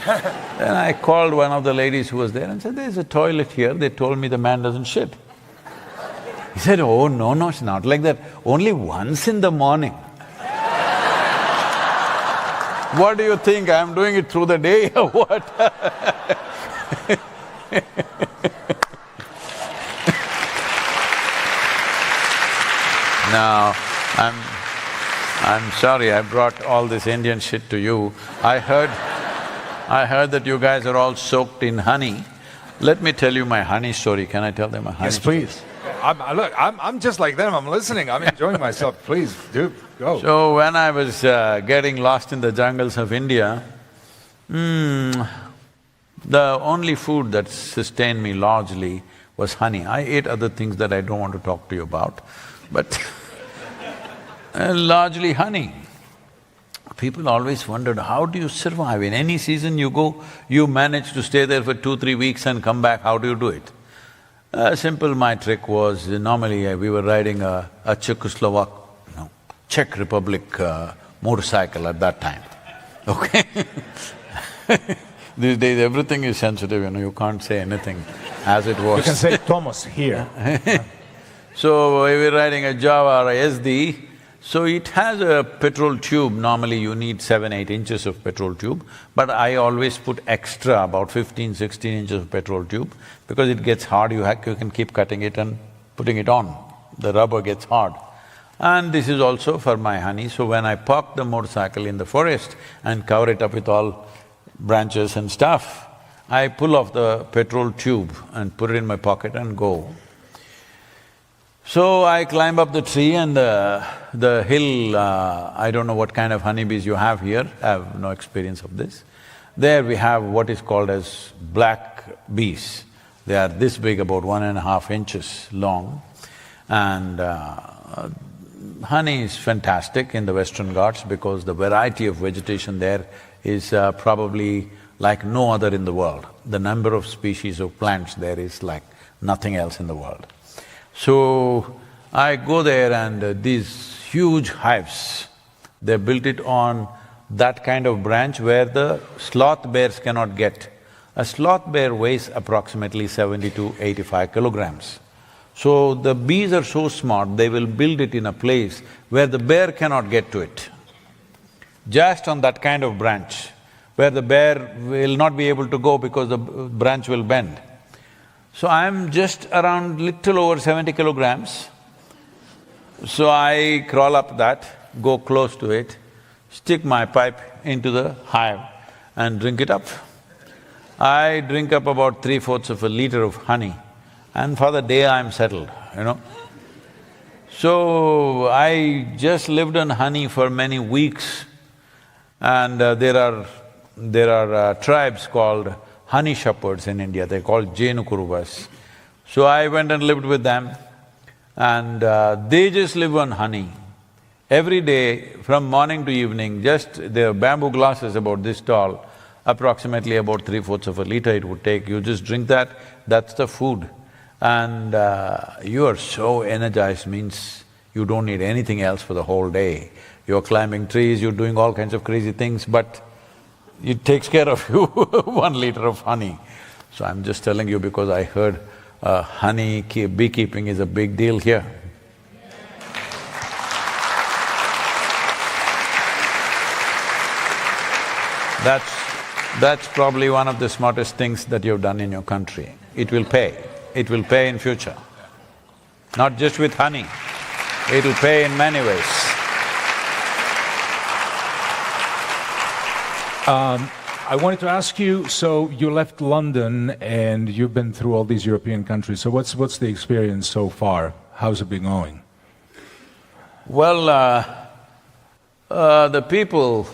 Then I called one of the ladies who was there and said, "There's a toilet here, they told me the man doesn't shit." He said, "Oh, no, it's not like that, only once in the morning." What do you think, I'm doing it through the day or what? Now, I'm sorry I brought all this Indian shit to you. I heard that you guys are all soaked in honey. Let me tell you my honey story. Can I tell them a honey story? Yes, please. I'm just like them, I'm listening, I'm enjoying myself. Please, do, go. So when I was getting lost in the jungles of India, the only food that sustained me largely was honey. I ate other things that I don't want to talk to you about, but largely honey. People always wondered, how do you survive? In any season you go, you manage to stay there for 2-3 weeks and come back, how do you do it? Simple, my trick was, normally we were riding a Czech Republic motorcycle at that time, okay? These days everything is sensitive, you know, you can't say anything as it was. You can say Thomas here. So we were riding a Java or a SD, so it has a petrol tube. Normally you need 7-8 inches of petrol tube, but I always put extra, about 15-16 inches of petrol tube, because it gets hard, you can keep cutting it and putting it on, the rubber gets hard. And this is also for my honey, so when I park the motorcycle in the forest and cover it up with all branches and stuff, I pull off the petrol tube and put it in my pocket and go. So I climb up the tree and the hill, I don't know what kind of honeybees you have here, I have no experience of this. There we have what is called as black bees. They are this big, about 1.5 inches long, and honey is fantastic in the Western Ghats because the variety of vegetation there is probably like no other in the world. The number of species of plants there is like nothing else in the world. So, I go there and these huge hives, they built it on that kind of branch where the sloth bears cannot get. A sloth bear weighs approximately 70 to 85 kilograms. So, the bees are so smart, they will build it in a place where the bear cannot get to it. Just on that kind of branch, where the bear will not be able to go because the branch will bend. So I'm just around little over 70 kilograms. So I crawl up that, go close to it, stick my pipe into the hive and drink it up. I drink up about 3/4 of a liter of honey, and for the day I'm settled, you know. So I just lived on honey for many weeks, and there are tribes called honey shepherds in India, they're called Jenukuruvas. So I went and lived with them, and they just live on honey. Every day, from morning to evening, just their bamboo glasses about this tall, approximately about 3/4 of a liter it would take, you just drink that, that's the food. And you are so energized, means you don't need anything else for the whole day. You're climbing trees, you're doing all kinds of crazy things, but it takes care of you, 1 liter of honey. So I'm just telling you because I heard beekeeping is a big deal here. That's probably one of the smartest things that you've done in your country. It will pay. It will pay in future. Not just with honey, it will pay in many ways. I wanted to ask you, so you left London and you've been through all these European countries, so what's the experience so far? How's it been going? Well, the people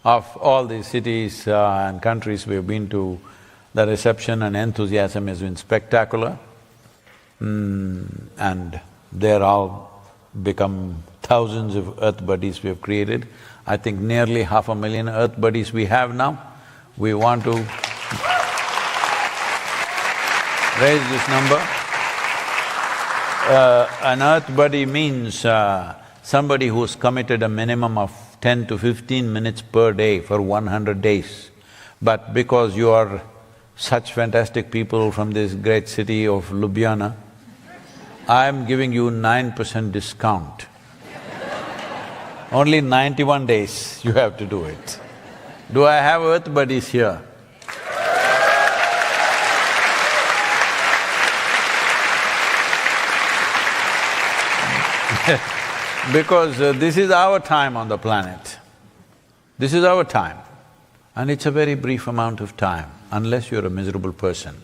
of all these cities and countries we've been to, the reception and enthusiasm has been spectacular. And they're all become thousands of Earth buddies we have created. I think nearly 500,000 Earth buddies we have now. We want to raise this number. An Earth buddy means somebody who's committed a minimum of 10 to 15 minutes per day for 100 days. But because you are such fantastic people from this great city of Ljubljana, I'm giving you 9% discount. Only 91 days you have to do it. Do I have Earth buddies here? Because this is our time on the planet. This is our time. And it's a very brief amount of time, unless you're a miserable person.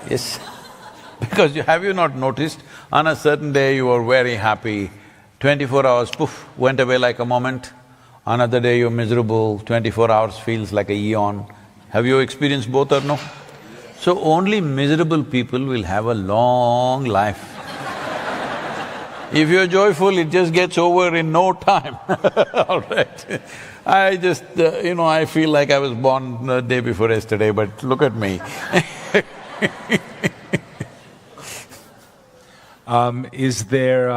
Yes. Because have you not noticed, on a certain day you were very happy, 24 hours, poof, went away like a moment. Another day you're miserable, 24 hours feels like a eon. Have you experienced both or no? So only miserable people will have a long life. If you're joyful, it just gets over in no time. All right. I just, I feel like I was born the day before yesterday, but look at me. Is there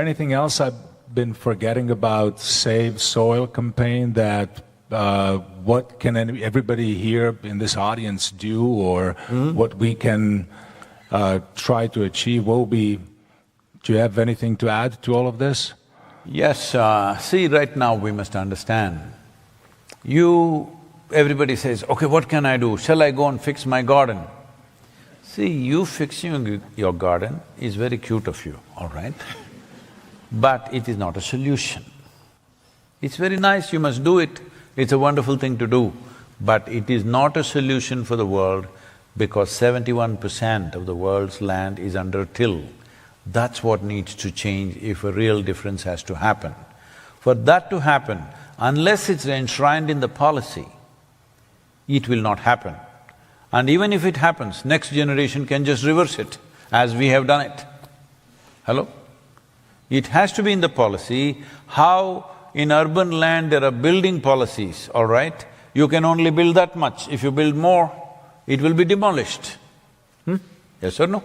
anything else I've been forgetting about Save Soil campaign that what can everybody here in this audience do, or what we can try to achieve? Do you have anything to add to all of this? Yes, see, right now we must understand. Everybody says, okay, what can I do? Shall I go and fix my garden? See, you fixing your garden is very cute of you, all right? But it is not a solution. It's very nice, you must do it, it's a wonderful thing to do, but it is not a solution for the world because 71% of the world's land is under till. That's what needs to change if a real difference has to happen. For that to happen, unless it's enshrined in the policy, it will not happen. And even if it happens, next generation can just reverse it, as we have done it. Hello? It has to be in the policy. How in urban land there are building policies, all right? You can only build that much. If you build more, it will be demolished. Yes or no?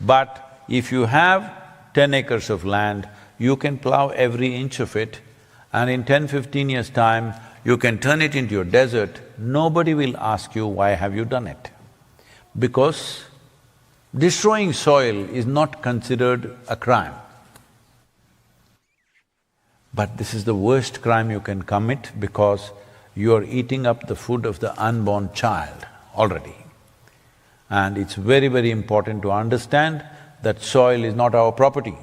But if you have 10 acres of land, you can plow every inch of it, and in 10-15 years' time, you can turn it into a desert. Nobody will ask you, why have you done it? Because destroying soil is not considered a crime. But this is the worst crime you can commit because you are eating up the food of the unborn child already. And it's very, very important to understand that soil is not our property.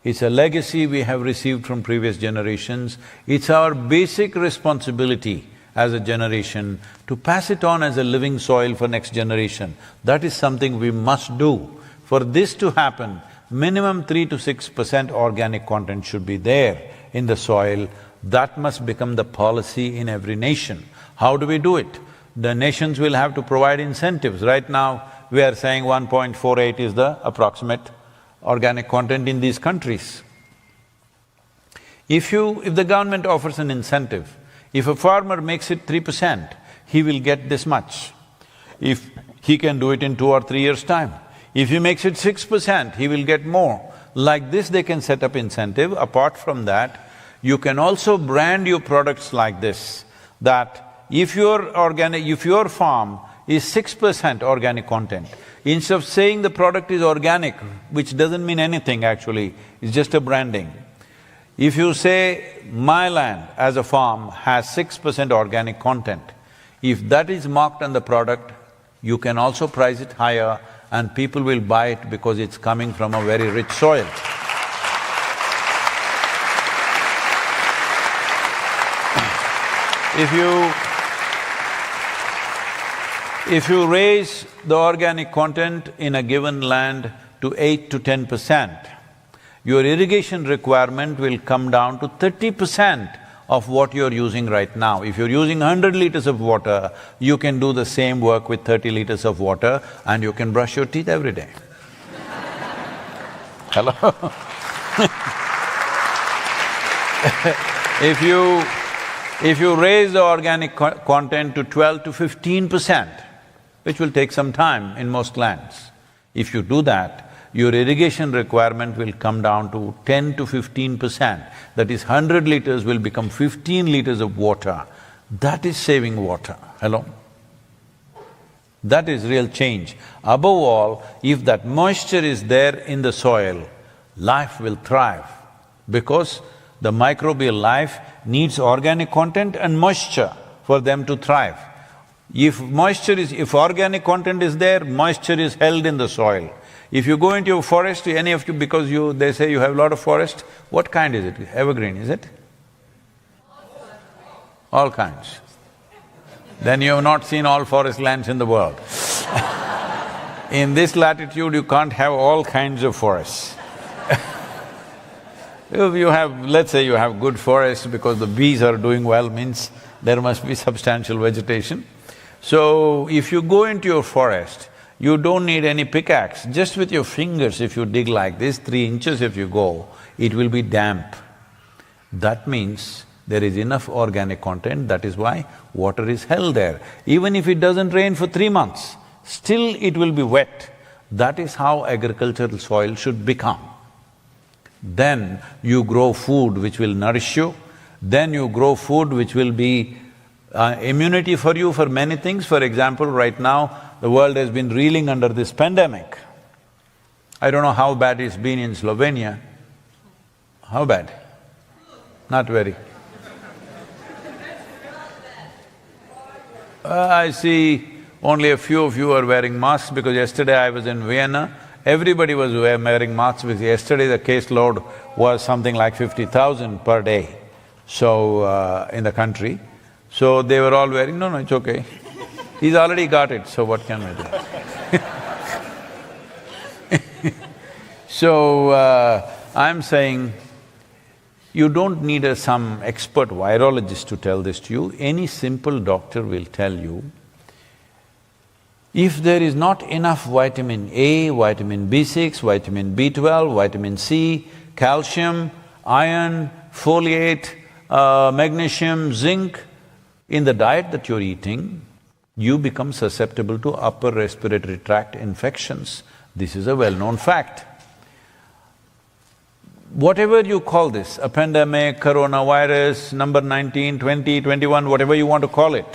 It's a legacy we have received from previous generations. It's our basic responsibility as a generation to pass it on as a living soil for next generation. That is something we must do. For this to happen, minimum 3 to 6% organic content should be there in the soil. That must become the policy in every nation. How do we do it? The nations will have to provide incentives. Right now, we are saying 1.48 is the approximate organic content in these countries. If the government offers an incentive, if a farmer makes it 3%, he will get this much. If he can do it in 2 or 3 years' time. If he makes it 6%, he will get more. Like this, they can set up incentive. Apart from that, you can also brand your products like this, that if your farm is 6% organic content, instead of saying the product is organic, which doesn't mean anything actually, it's just a branding, If you say, my land as a farm has 6% organic content, if that is marked on the product, you can also price it higher and people will buy it because it's coming from a very rich soil. If you raise the organic content in a given land to 8 to 10%, your irrigation requirement will come down to 30% of what you're using right now. If you're using 100 liters of water, you can do the same work with 30 liters of water and you can brush your teeth every day. Hello? If you raise the organic content to 12 to 15%, which will take some time in most lands, if you do that, your irrigation requirement will come down to 10 to 15%. That is, 100 liters will become 15 liters of water. That is saving water. Hello? That is real change. Above all, if that moisture is there in the soil, life will thrive because the microbial life needs organic content and moisture for them to thrive. If organic content is there, moisture is held in the soil. If you go into a forest, any of you, because they say you have a lot of forest, what kind is it? Evergreen, is it? All kinds. Then you have not seen all forest lands in the world. In this latitude, you can't have all kinds of forests. If you have, let's say you have good forests because the bees are doing well, means there must be substantial vegetation. So, if you go into your forest, you don't need any pickaxe, just with your fingers if you dig like this, 3 inches if you go, it will be damp. That means there is enough organic content, that is why water is held there. Even if it doesn't rain for 3 months, still it will be wet. That is how agricultural soil should become. Then you grow food which will nourish you, then you grow food which will be immunity for you for many things. For example, right now, the world has been reeling under this pandemic. I don't know how bad it's been in Slovenia. How bad? Not very. I see only a few of you are wearing masks because yesterday I was in Vienna. Everybody was wearing masks because yesterday the caseload was something like 50,000 per day, so in the country. So they were all wearing, no, it's okay. He's already got it, so what can we do? So, I'm saying, you don't need some expert virologist to tell this to you. Any simple doctor will tell you, if there is not enough vitamin A, vitamin B6, vitamin B12, vitamin C, calcium, iron, folate, magnesium, zinc, in the diet that you're eating, you become susceptible to upper respiratory tract infections. This is a well-known fact. Whatever you call this, a pandemic, coronavirus, number 19, 20, 21, whatever you want to call it,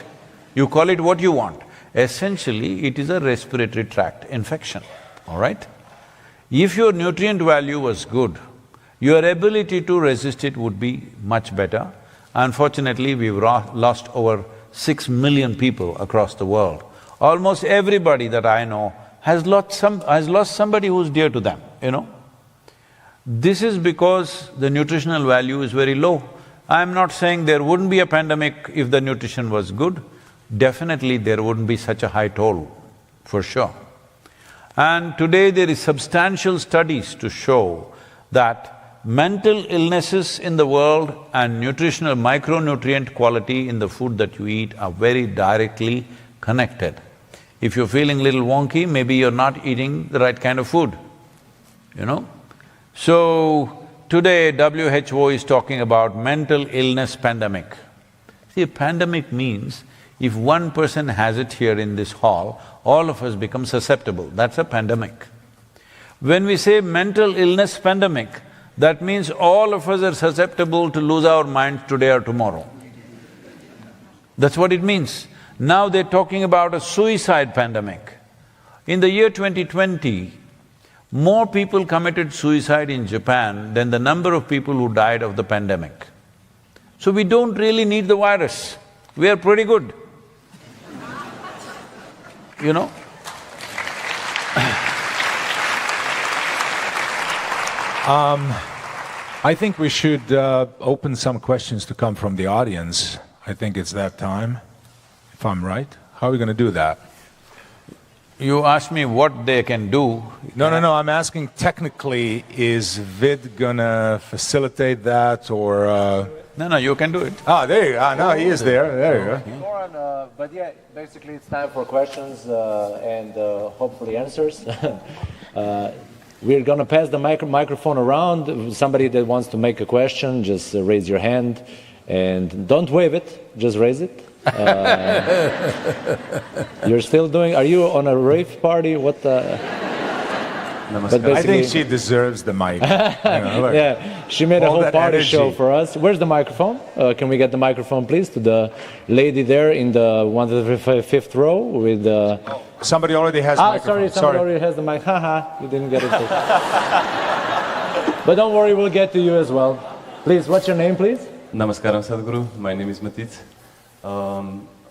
you call it what you want. Essentially, it is a respiratory tract infection, all right? If your nutrient value was good, your ability to resist it would be much better. Unfortunately, we've lost over 6 million people across the world. Almost everybody that I know has lost somebody who's dear to them, you know. This is because the nutritional value is very low. I'm not saying there wouldn't be a pandemic if the nutrition was good. Definitely there wouldn't be such a high toll, for sure. And today there is substantial studies to show that mental illnesses in the world and nutritional micronutrient quality in the food that you eat are very directly connected. If you're feeling a little wonky, maybe you're not eating the right kind of food, you know. So, today WHO is talking about mental illness pandemic. See, a pandemic means if one person has it here in this hall, all of us become susceptible, that's a pandemic. When we say mental illness pandemic, that means all of us are susceptible to lose our minds today or tomorrow. That's what it means. Now they're talking about a suicide pandemic. In the year 2020, More people committed suicide in Japan than the number of people who died of the pandemic. So we don't really need the virus, we are pretty good. You know? I think we should open some questions to come from the audience. I think it's that time, if I'm right. How are we going to do that? You asked me what they can do. No, I'm asking technically, is Vid gonna facilitate that or… No, you can do it. Ah, there you go. No, he is there. There you go. Goran, but yeah, basically it's time for questions and hopefully answers. We're gonna pass the microphone around. Somebody that wants to make a question, just raise your hand. And don't wave it, just raise it. You're still doing… Are you on a rave party? What the… I think she deserves the mic. Look, yeah, she made a whole party show for us. Where's the microphone? Can we get the microphone, please, to the lady there in the 105th row with the… Somebody already has the microphone. Somebody already has the mic. Haha, you didn't get it. But don't worry, we'll get to you as well. Please, what's your name, please? Namaskaram, Sadhguru. My name is Matic.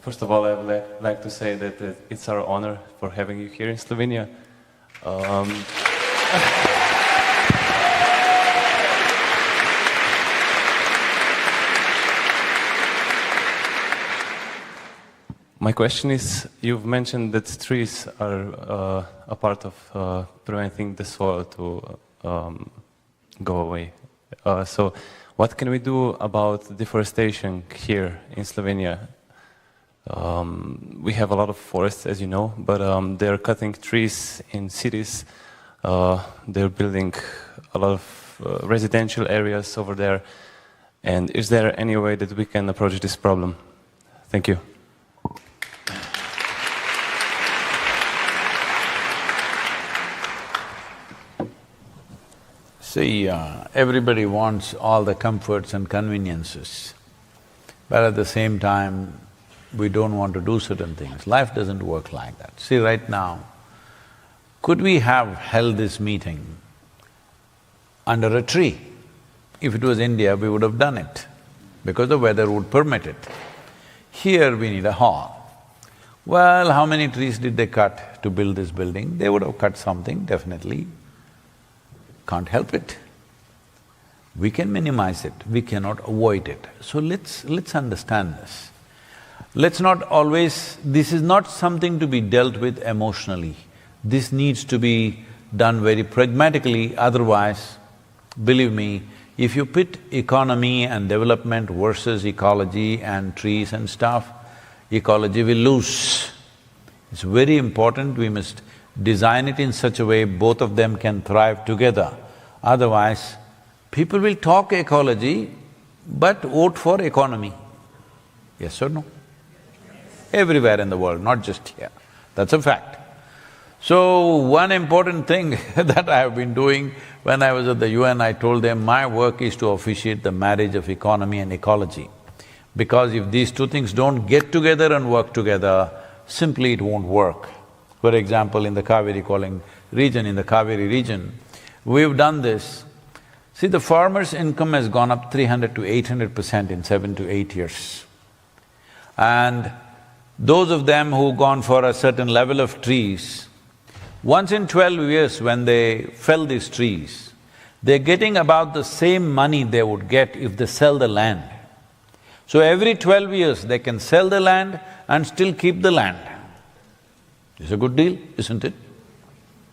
First of all, I would like to say that it's our honor for having you here in Slovenia. My question is, you've mentioned that trees are a part of preventing the soil to go away. So what can we do about deforestation here in Slovenia? We have a lot of forests, as you know, but they're cutting trees in cities. They're building a lot of residential areas over there. And is there any way that we can approach this problem? Thank you. See, everybody wants all the comforts and conveniences, but at the same time, we don't want to do certain things. Life doesn't work like that. See, right now, could we have held this meeting under a tree? If it was India, we would have done it, because the weather would permit it. Here we need a hall. Well, how many trees did they cut to build this building? They would have cut something, definitely. Can't help it. We can minimize it, we cannot avoid it. So let's understand this. Let's not always… this is not something to be dealt with emotionally. This needs to be done very pragmatically, otherwise, believe me, if you pit economy and development versus ecology and trees and stuff, ecology will lose. It's very important, we must design it in such a way both of them can thrive together. Otherwise, people will talk ecology but vote for economy. Yes or no? Everywhere in the world, not just here. That's a fact. So, one important thing that I have been doing, when I was at the UN, I told them my work is to officiate the marriage of economy and ecology. Because if these two things don't get together and work together, simply it won't work. For example, in the Kaveri region, we've done this. See, the farmer's income has gone up 300 to 800% in 7 to 8 years. And those of them who've gone for a certain level of trees, once in 12 years when they fell these trees, they're getting about the same money they would get if they sell the land. So every 12 years they can sell the land and still keep the land. It's a good deal, isn't it?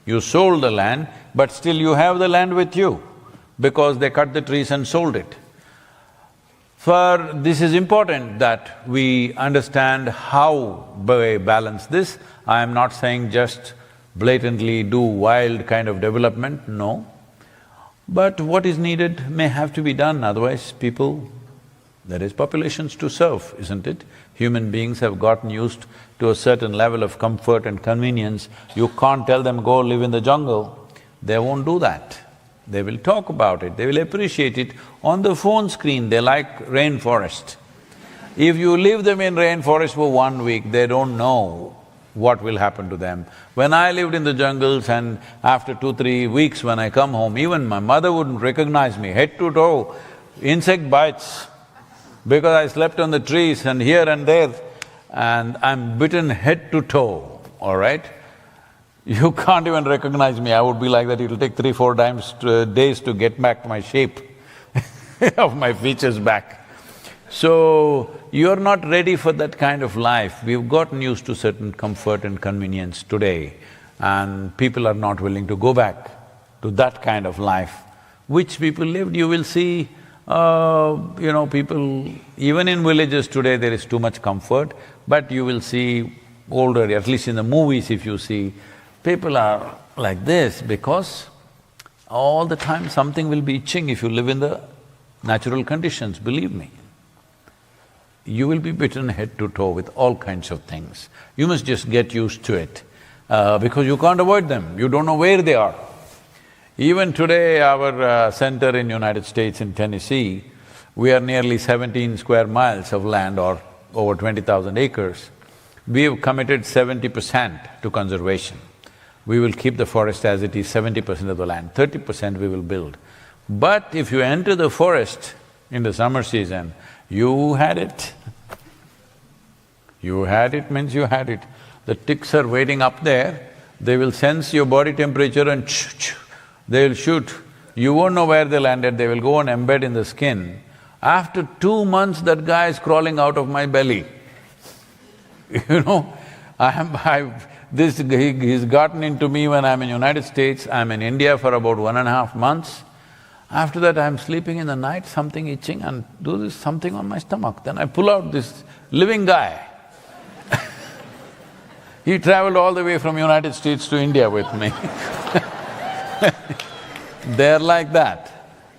You sold the land, but still you have the land with you because they cut the trees and sold it. For this is important that we understand how we balance this. I am not saying just blatantly do wild kind of development, no. But what is needed may have to be done, otherwise people… there is populations to serve, isn't it? Human beings have gotten used to a certain level of comfort and convenience. You can't tell them, go live in the jungle. They won't do that. They will talk about it, they will appreciate it. On the phone screen, they like rainforest. If you leave them in rainforest for 1 week, they don't know what will happen to them. When I lived in the jungles and after 2-3 weeks when I come home, even my mother wouldn't recognize me, head to toe, insect bites, because I slept on the trees and here and there, and I'm bitten head to toe, all right? You can't even recognize me, I would be like that, it'll take 3-4 days to get back my shape of my features back. So, you're not ready for that kind of life. We've gotten used to certain comfort and convenience today, and people are not willing to go back to that kind of life which people lived. You will see, people… Even in villages today there is too much comfort, but you will see older, at least in the movies if you see, people are like this because all the time something will be itching if you live in the natural conditions, believe me. You will be bitten head to toe with all kinds of things. You must just get used to it, because you can't avoid them, you don't know where they are. Even today, our center in United States in Tennessee, we are nearly 17 square miles of land or over 20,000 acres. We have committed 70% to conservation. We will keep the forest as it is, 70% of the land, 30% we will build. But if you enter the forest in the summer season, you had it. You had it means you had it. The ticks are waiting up there, they will sense your body temperature and they'll shoot. You won't know where they landed, they will go and embed in the skin. After 2 months, that guy is crawling out of my belly. You know, he's gotten into me when I'm in United States, I'm in India for about 1.5 months. After that, I'm sleeping in the night, something itching and do this something on my stomach. Then I pull out this living guy. He traveled all the way from United States to India with me. They're like that.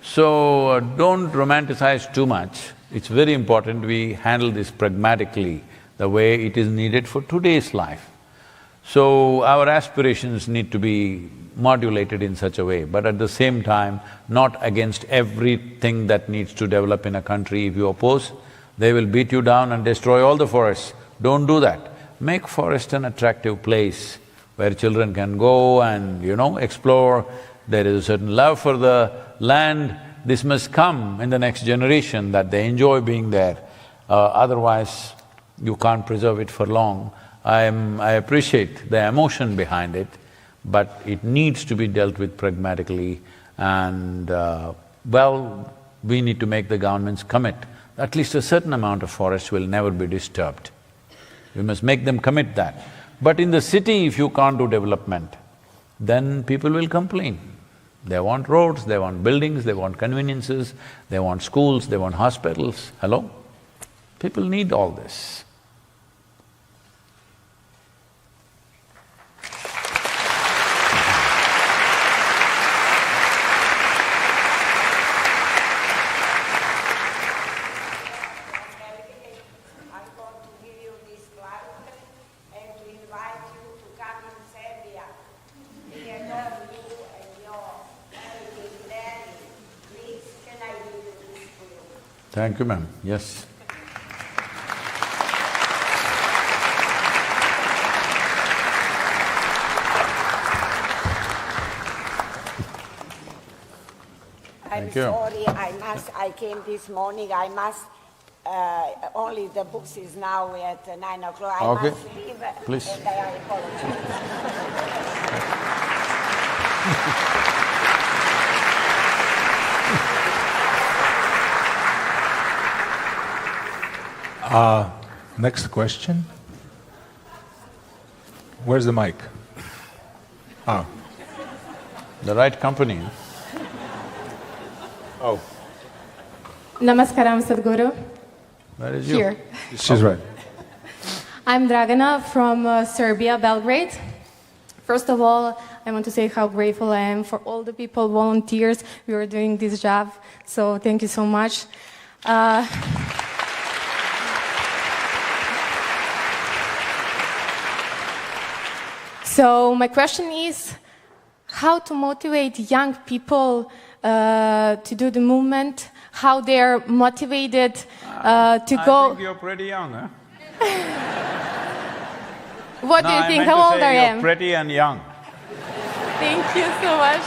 So, don't romanticize too much. It's very important we handle this pragmatically, the way it is needed for today's life. So, our aspirations need to be modulated in such a way, but at the same time, not against everything that needs to develop in a country. If you oppose, they will beat you down and destroy all the forests. Don't do that. Make forest an attractive place where children can go and, explore. There is a certain love for the land. This must come in the next generation, that they enjoy being there. Otherwise, you can't preserve it for long. I appreciate the emotion behind it, but it needs to be dealt with pragmatically and, we need to make the governments commit. At least a certain amount of forest will never be disturbed. We must make them commit that. But in the city, if you can't do development, then people will complain. They want roads, they want buildings, they want conveniences, they want schools, they want hospitals. Hello? People need all this. Thank you, ma'am. Yes. I'm sorry, I came this morning, only the books is now at 9 o'clock. I must leave, please. And I apologize. Next question. Where's the mic? The right company. Oh. Namaskaram, Sadhguru. Where is you? Here. She's right. I'm Dragana from Serbia, Belgrade. First of all, I want to say how grateful I am for all the people, volunteers, who are doing this job. So thank you so much. So my question is, how to motivate young people to do the movement, how they're motivated to go… I think you're pretty young, huh? What do you think? How old I You're am? pretty and young. Thank you so much.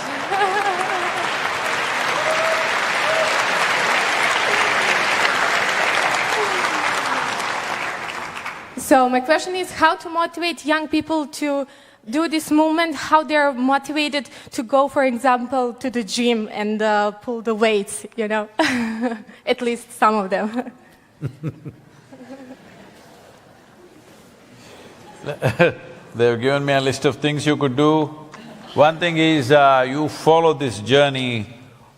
So my question is how to motivate young people to do this movement, how they're motivated to go, for example, to the gym and pull the weights, you know, at least some of them. They've given me a list of things you could do. One thing is, you follow this journey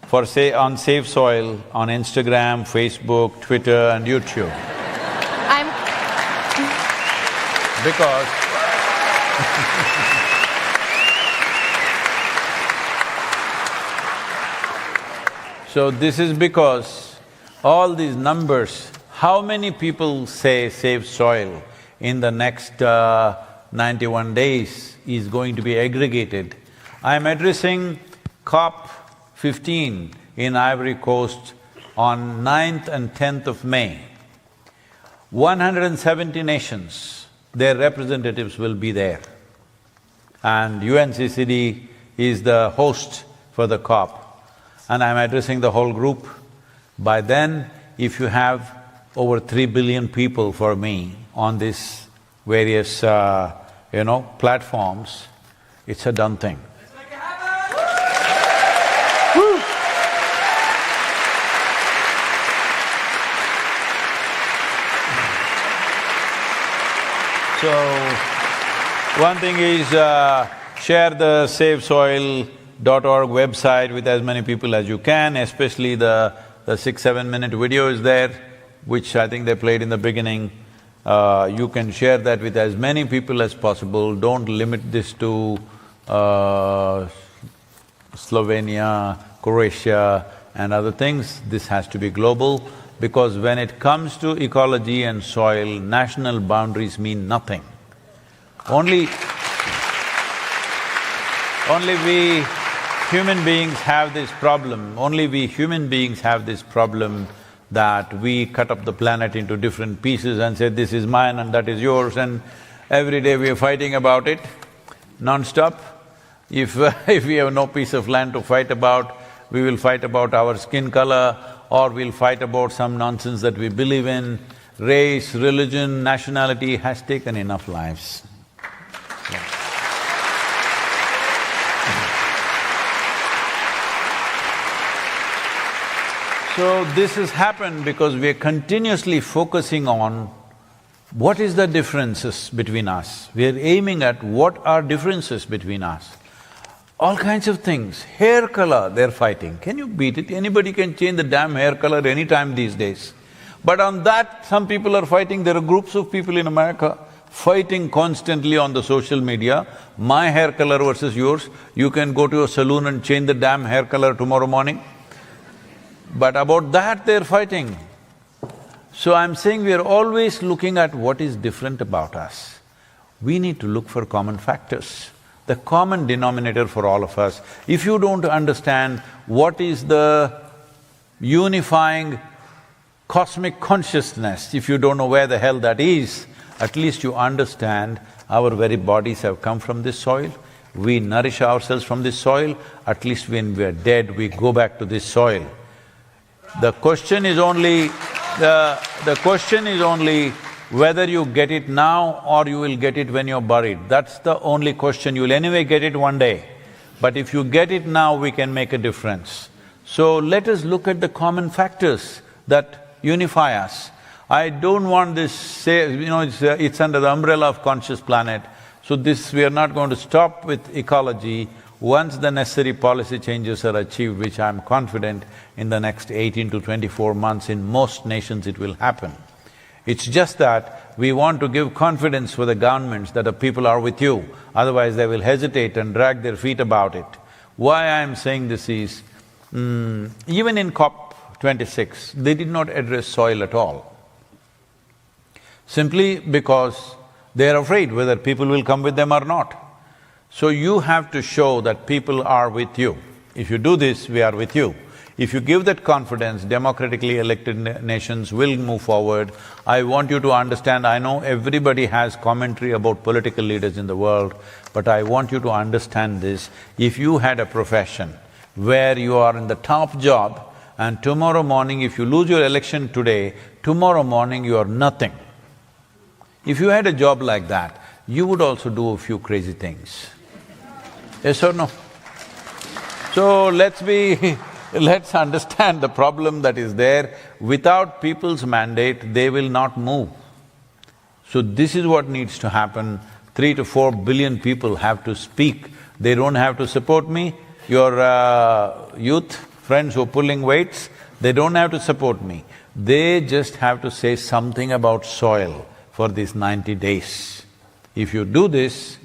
for say on Safe Soil on Instagram, Facebook, Twitter and YouTube. Because so this is because all these numbers, how many people say save soil in the next 91 days is going to be aggregated. I am addressing COP15 in Ivory Coast on 9th and 10th of May. 170 nations, their representatives will be there. And UNCCD is the host for the COP. And I'm addressing the whole group. By then, if you have over 3 billion people for me on these various, platforms, it's a done thing. So, one thing is, share the SaveSoil.org website with as many people as you can, especially the 6-7 minute video is there, which I think they played in the beginning. You can share that with as many people as possible, don't limit this to Slovenia, Croatia and other things. This has to be global. Because when it comes to ecology and soil, national boundaries mean nothing. Only we human beings have this problem, that we cut up the planet into different pieces and say, this is mine and that is yours, and every day we are fighting about it, non-stop. If we have no piece of land to fight about, we will fight about our skin color, or we'll fight about some nonsense that we believe in. Race, religion, nationality has taken enough lives. So this has happened because we are continuously focusing on what is the differences between us. We are aiming at what are differences between us. All kinds of things. Hair color, they're fighting. Can you beat it? Anybody can change the damn hair color anytime these days. But on that, some people are fighting. There are groups of people in America fighting constantly on the social media. My hair color versus yours. You can go to a salon and change the damn hair color tomorrow morning. But about that, they're fighting. So I'm saying we are always looking at what is different about us. We need to look for common factors. The common denominator for all of us. If you don't understand what is the unifying cosmic consciousness, if you don't know where the hell that is, at least you understand our very bodies have come from this soil, we nourish ourselves from this soil, at least when we are dead, we go back to this soil. The question is only… the question is only whether you get it now or you will get it when you're buried. That's the only question. You'll anyway get it one day. But if you get it now, we can make a difference. So let us look at the common factors that unify us. I don't want this… it's under the umbrella of conscious planet. So we are not going to stop with ecology. Once the necessary policy changes are achieved, which I'm confident in the next 18 to 24 months, in most nations it will happen. It's just that we want to give confidence for the governments that the people are with you, otherwise they will hesitate and drag their feet about it. Why I'm saying this is, even in COP26, they did not address soil at all. Simply because they're afraid whether people will come with them or not. So you have to show that people are with you. If you do this, we are with you. If you give that confidence, democratically elected nations will move forward. I want you to understand, I know everybody has commentary about political leaders in the world, but I want you to understand this. If you had a profession where you are in the top job and tomorrow morning if you lose your election today, tomorrow morning you are nothing. If you had a job like that, you would also do a few crazy things. Yes or no? So let's understand the problem that is there. Without people's mandate, they will not move. So this is what needs to happen. 3 to 4 billion people have to speak. They don't have to support me. Your youth friends who are pulling weights, they don't have to support me. They just have to say something about soil for these 90 days. If you do this,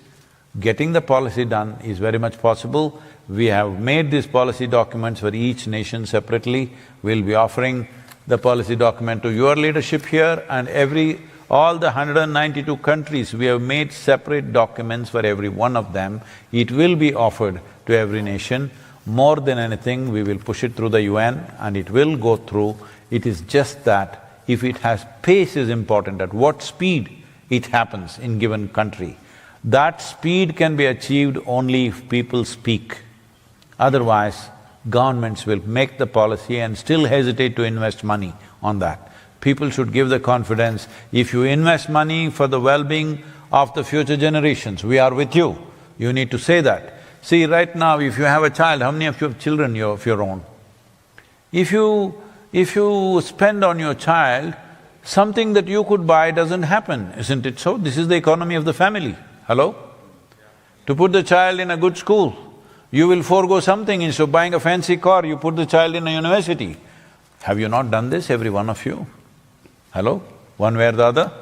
getting the policy done is very much possible. We have made these policy documents for each nation separately. We'll be offering the policy document to your leadership here, and all the 192 countries, we have made separate documents for every one of them. It will be offered to every nation. More than anything, we will push it through the UN and it will go through. It is just that if it has… pace is important, at what speed it happens in given country. That speed can be achieved only if people speak. Otherwise, governments will make the policy and still hesitate to invest money on that. People should give the confidence, if you invest money for the well-being of the future generations, we are with you. You need to say that. See, right now, if you have a child, how many of you have children of your own? If you spend on your child, something that you could buy doesn't happen, isn't it so? This is the economy of the family. Hello? To put the child in a good school, you will forego something. Instead of buying a fancy car, you put the child in a university. Have you not done this, every one of you? Hello? One way or the other?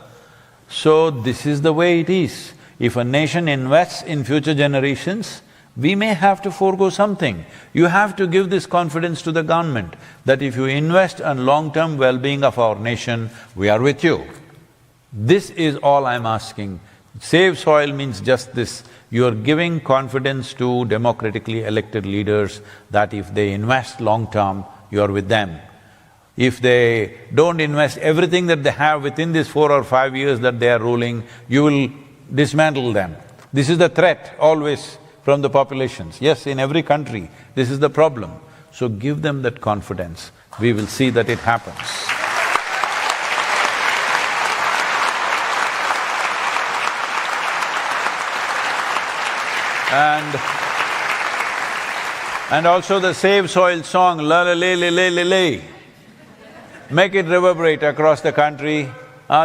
So this is the way it is. If a nation invests in future generations, we may have to forego something. You have to give this confidence to the government that if you invest in long-term well-being of our nation, we are with you. This is all I'm asking. Save soil means just this. You are giving confidence to democratically elected leaders that if they invest long-term, you are with them. If they don't invest everything that they have within these 4 or 5 years that they are ruling, you will dismantle them. This is the threat always from the populations. Yes, in every country, this is the problem. So give them that confidence. We will see that it happens. And also the Save Soil song, la la le le le le le. Make it reverberate across the country.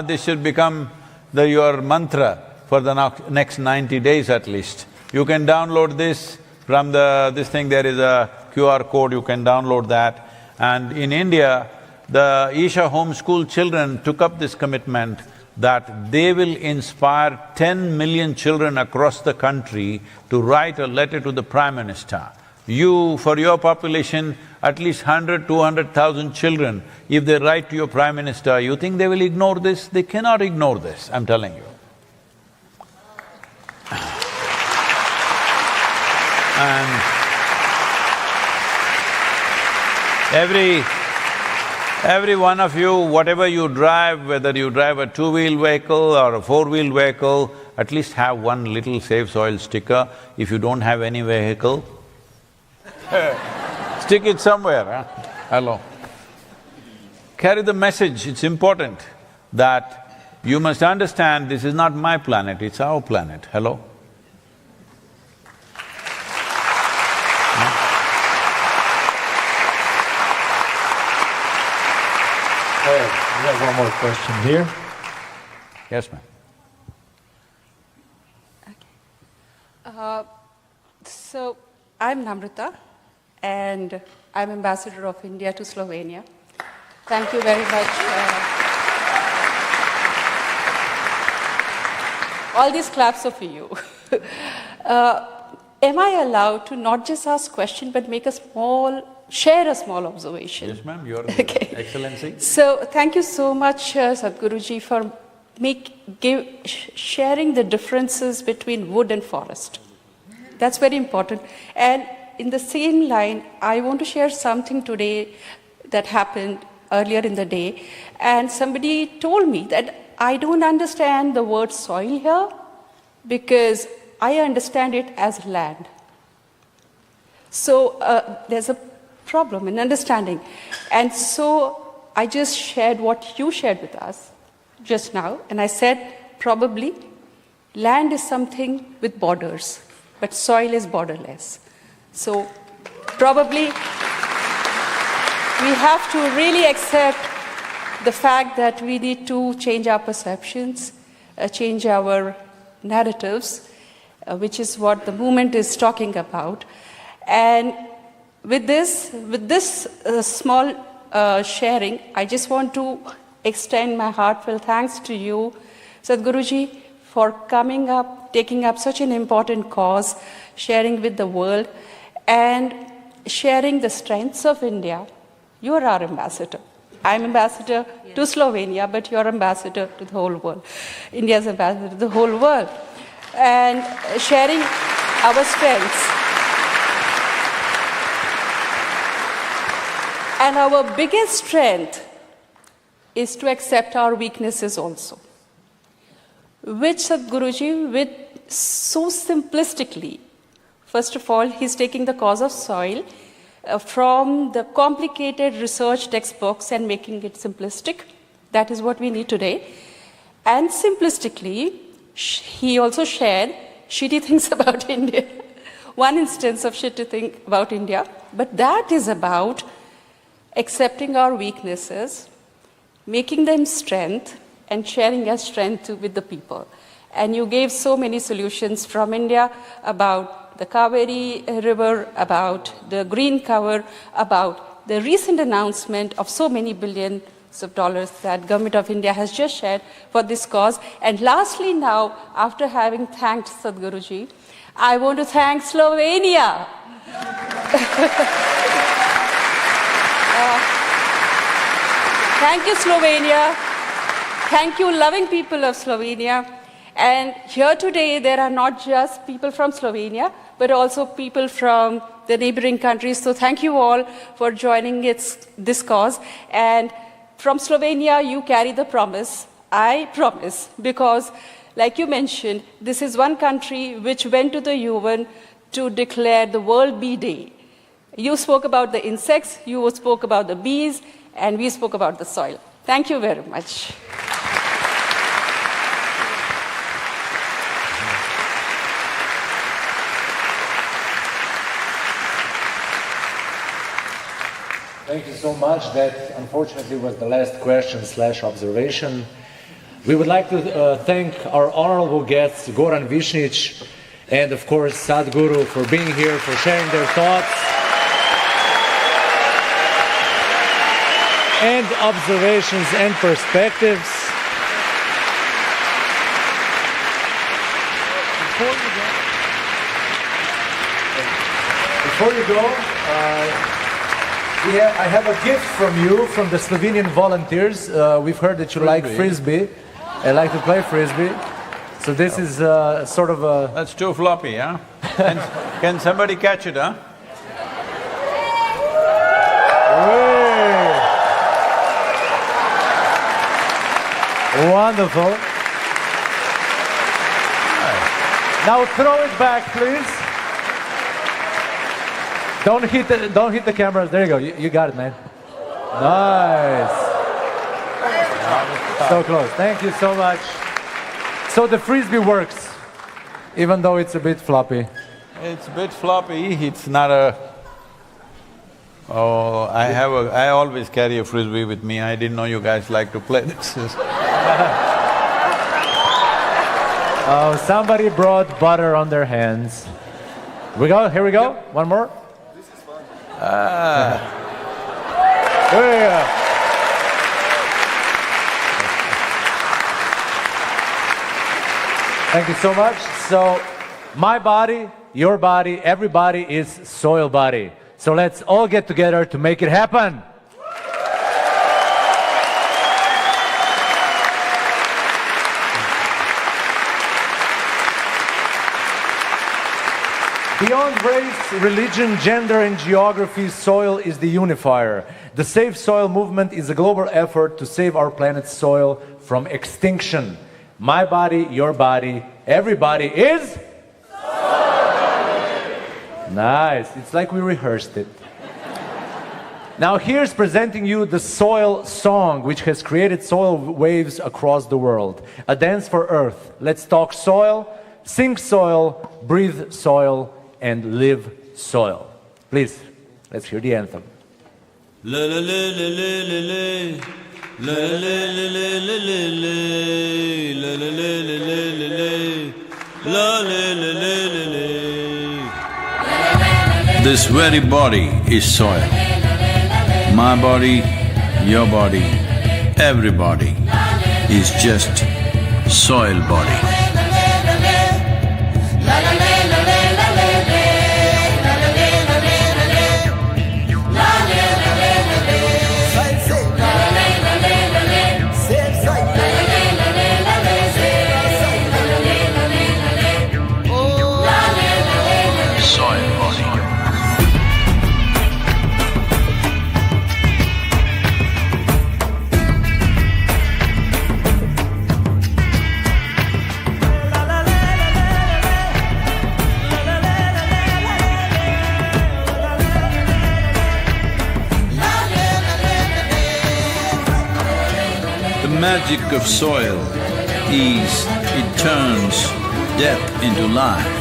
This should become your mantra for the next 90 days at least. You can download this from this thing, there is a QR code, you can download that. And in India, the Isha homeschool children took up this commitment that they will inspire 10 million children across the country to write a letter to the Prime Minister. You, for your population, at least 100, 200,000 children, if they write to your Prime Minister, you think they will ignore this? They cannot ignore this, I'm telling you. And every one of you, whatever you drive, whether you drive a two-wheel vehicle or a four-wheel vehicle, at least have one little Save Soil sticker. If you don't have any vehicle, stick it somewhere, huh? Hello. Carry the message, it's important that you must understand this is not my planet, it's our planet. Hello? We have one more question here. Yes, ma'am. Okay. So, I'm Namrata and I'm Ambassador of India to Slovenia. Thank you very much. All these claps are for you. Am I allowed to not just ask question but share a small observation? Yes, ma'am, Your Excellency. So, thank you so much, Sadhguruji, for sharing the differences between wood and forest. That's very important. And in the same line, I want to share something today that happened earlier in the day. And somebody told me that I don't understand the word soil here because I understand it as land. So there's a problem in understanding. And so I just shared what you shared with us just now. And I said, probably land is something with borders, but soil is borderless. So probably we have to really accept the fact that we need to change our perceptions, change our narratives, which is what the movement is talking about. And with this small sharing, I just want to extend my heartfelt thanks to you, Sadhguruji, for coming up, taking up such an important cause, sharing with the world, and sharing the strengths of India. You are our ambassador. I'm ambassador to Slovenia, but you're ambassador to the whole world. India's ambassador to the whole world. And sharing our strengths. And our biggest strength is to accept our weaknesses also. Which Sadhguruji, with so simplistically, first of all, he's taking the cause of soil from the complicated research textbooks and making it simplistic. That is what we need today. And simplistically, he also shared shitty things about India. One instance of shitty thing about India. But that is about accepting our weaknesses, making them strength, and sharing our strength with the people. And you gave so many solutions from India about the Kaveri River, about the green cover, about the recent announcement of so many billions of dollars that Government of India has just shared for this cause. And lastly now, after having thanked Sadhguruji, I want to thank Slovenia. Thank you, Slovenia. Thank you, loving people of Slovenia. And here today, there are not just people from Slovenia, but also people from the neighboring countries. So thank you all for joining this cause. And from Slovenia, you carry the promise. I promise, because like you mentioned, this is one country which went to the UN to declare the World Bee Day. You spoke about the insects, you spoke about the bees, and we spoke about the soil. Thank you very much. Thank you so much. That unfortunately was the last question / observation. We would like to thank our honorable guests, Goran Višnjić, and of course Sadhguru, for being here, for sharing their thoughts and observations and perspectives. Before you go, I have a gift from you, from the Slovenian volunteers. We've heard that you like Frisbee. I like to play Frisbee. So this is sort of a… That's too floppy, huh? Can somebody catch it, huh? Wonderful. Now throw it back, please. Don't hit the cameras. There you go. You got it, man. Nice. So close. Thank you so much. So the Frisbee works, even though it's a bit floppy. It's a bit floppy, it's not a… Oh, I always carry a Frisbee with me, I didn't know you guys like to play this. Oh, somebody brought butter on their hands. Here we go, one more. This is fun. There you go. Thank you so much. So, my body, your body, everybody is soil body. So let's all get together to make it happen. Beyond race, religion, gender, and geography, soil is the unifier. The Save Soil movement is a global effort to save our planet's soil from extinction. My body, your body, everybody is? Nice. It's like we rehearsed it. Now here's presenting you the Soil Song, which has created soil waves across the world. A dance for Earth. Let's talk soil, sing soil, breathe soil, and live soil. Please, let's hear the anthem. La la la la la la la. La la la la la la la. La la la la la la la. La la la la la la. This very body is soil. My body, your body, everybody is just soil body. The magic of soil is it turns death into life.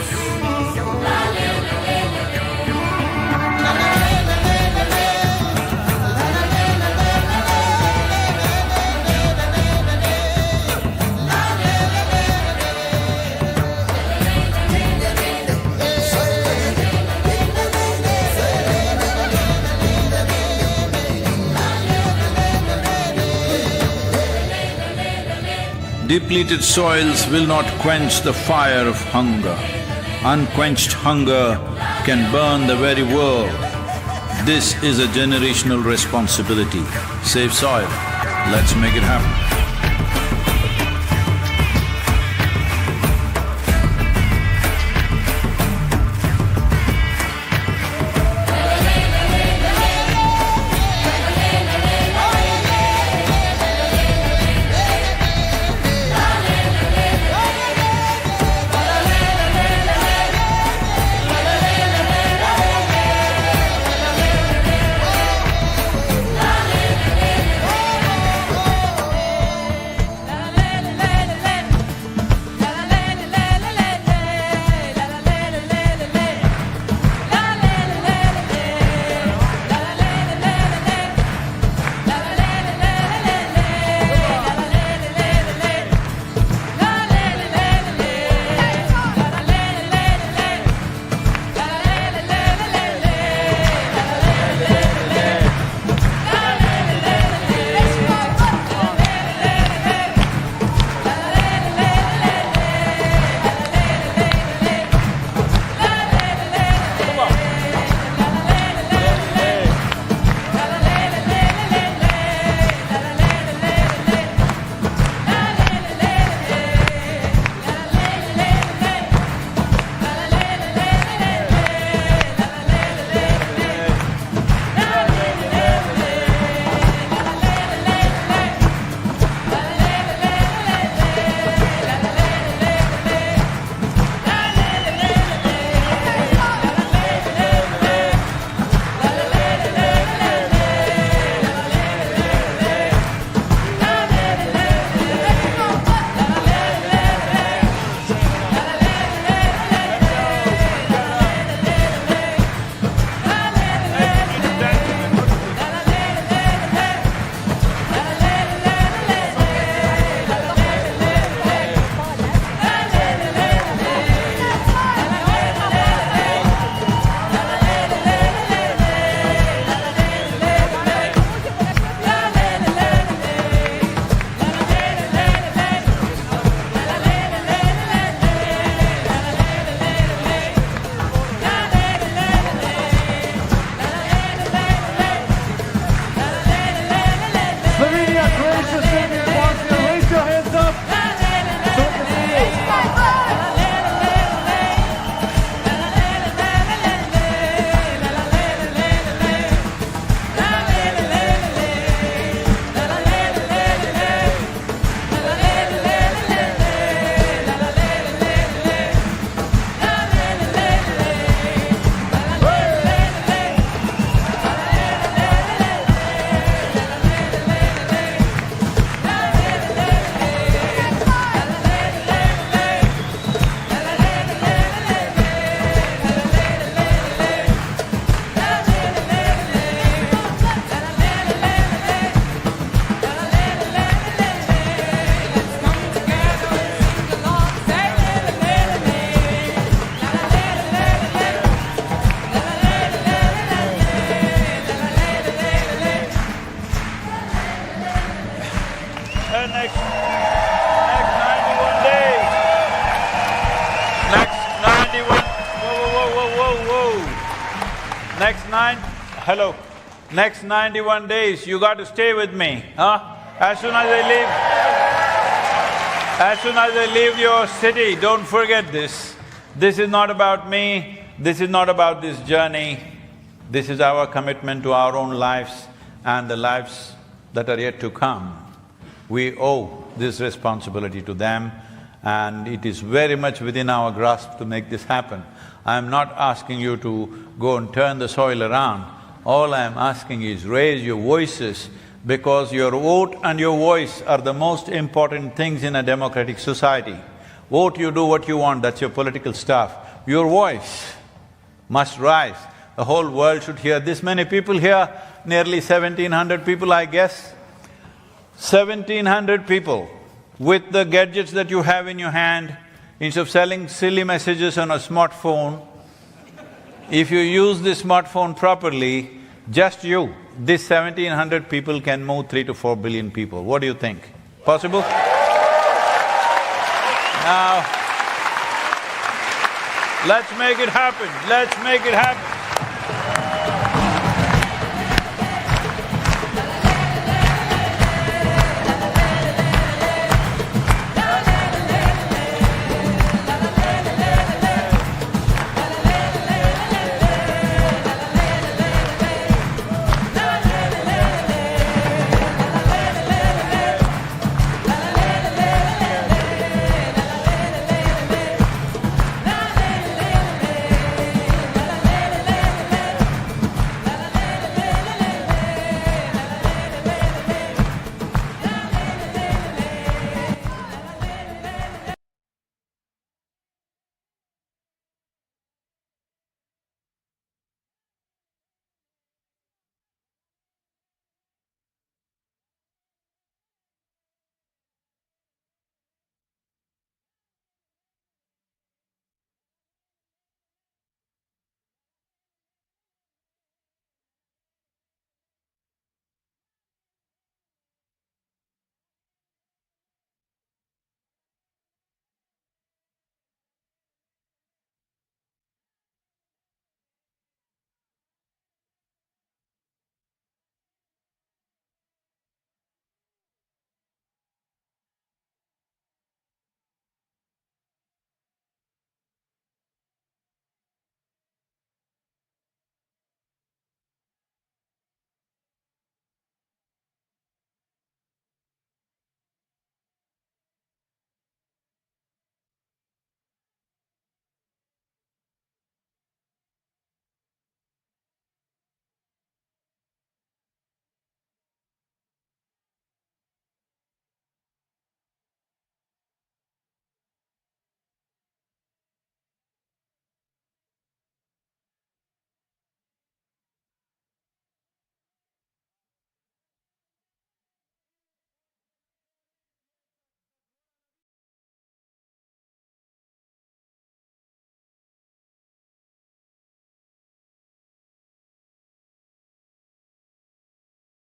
Depleted soils will not quench the fire of hunger. Unquenched hunger can burn the very world. This is a generational responsibility. Save soil. Let's make it happen. Next 91 days, you got to stay with me, huh? As soon as I leave your city, don't forget this. This is not about me, this is not about this journey. This is our commitment to our own lives and the lives that are yet to come. We owe this responsibility to them, and it is very much within our grasp to make this happen. I'm not asking you to go and turn the soil around. All I'm asking is raise your voices, because your vote and your voice are the most important things in a democratic society. Vote, you do what you want, that's your political stuff. Your voice must rise. The whole world should hear. This many people here, nearly 1,700 people, I guess. 1,700 people with the gadgets that you have in your hand, instead of selling silly messages on a smartphone, if you use this smartphone properly, just you, this 1,700 people can move 3 to 4 billion people. What do you think? Possible? Now, let's make it happen, let's make it happen.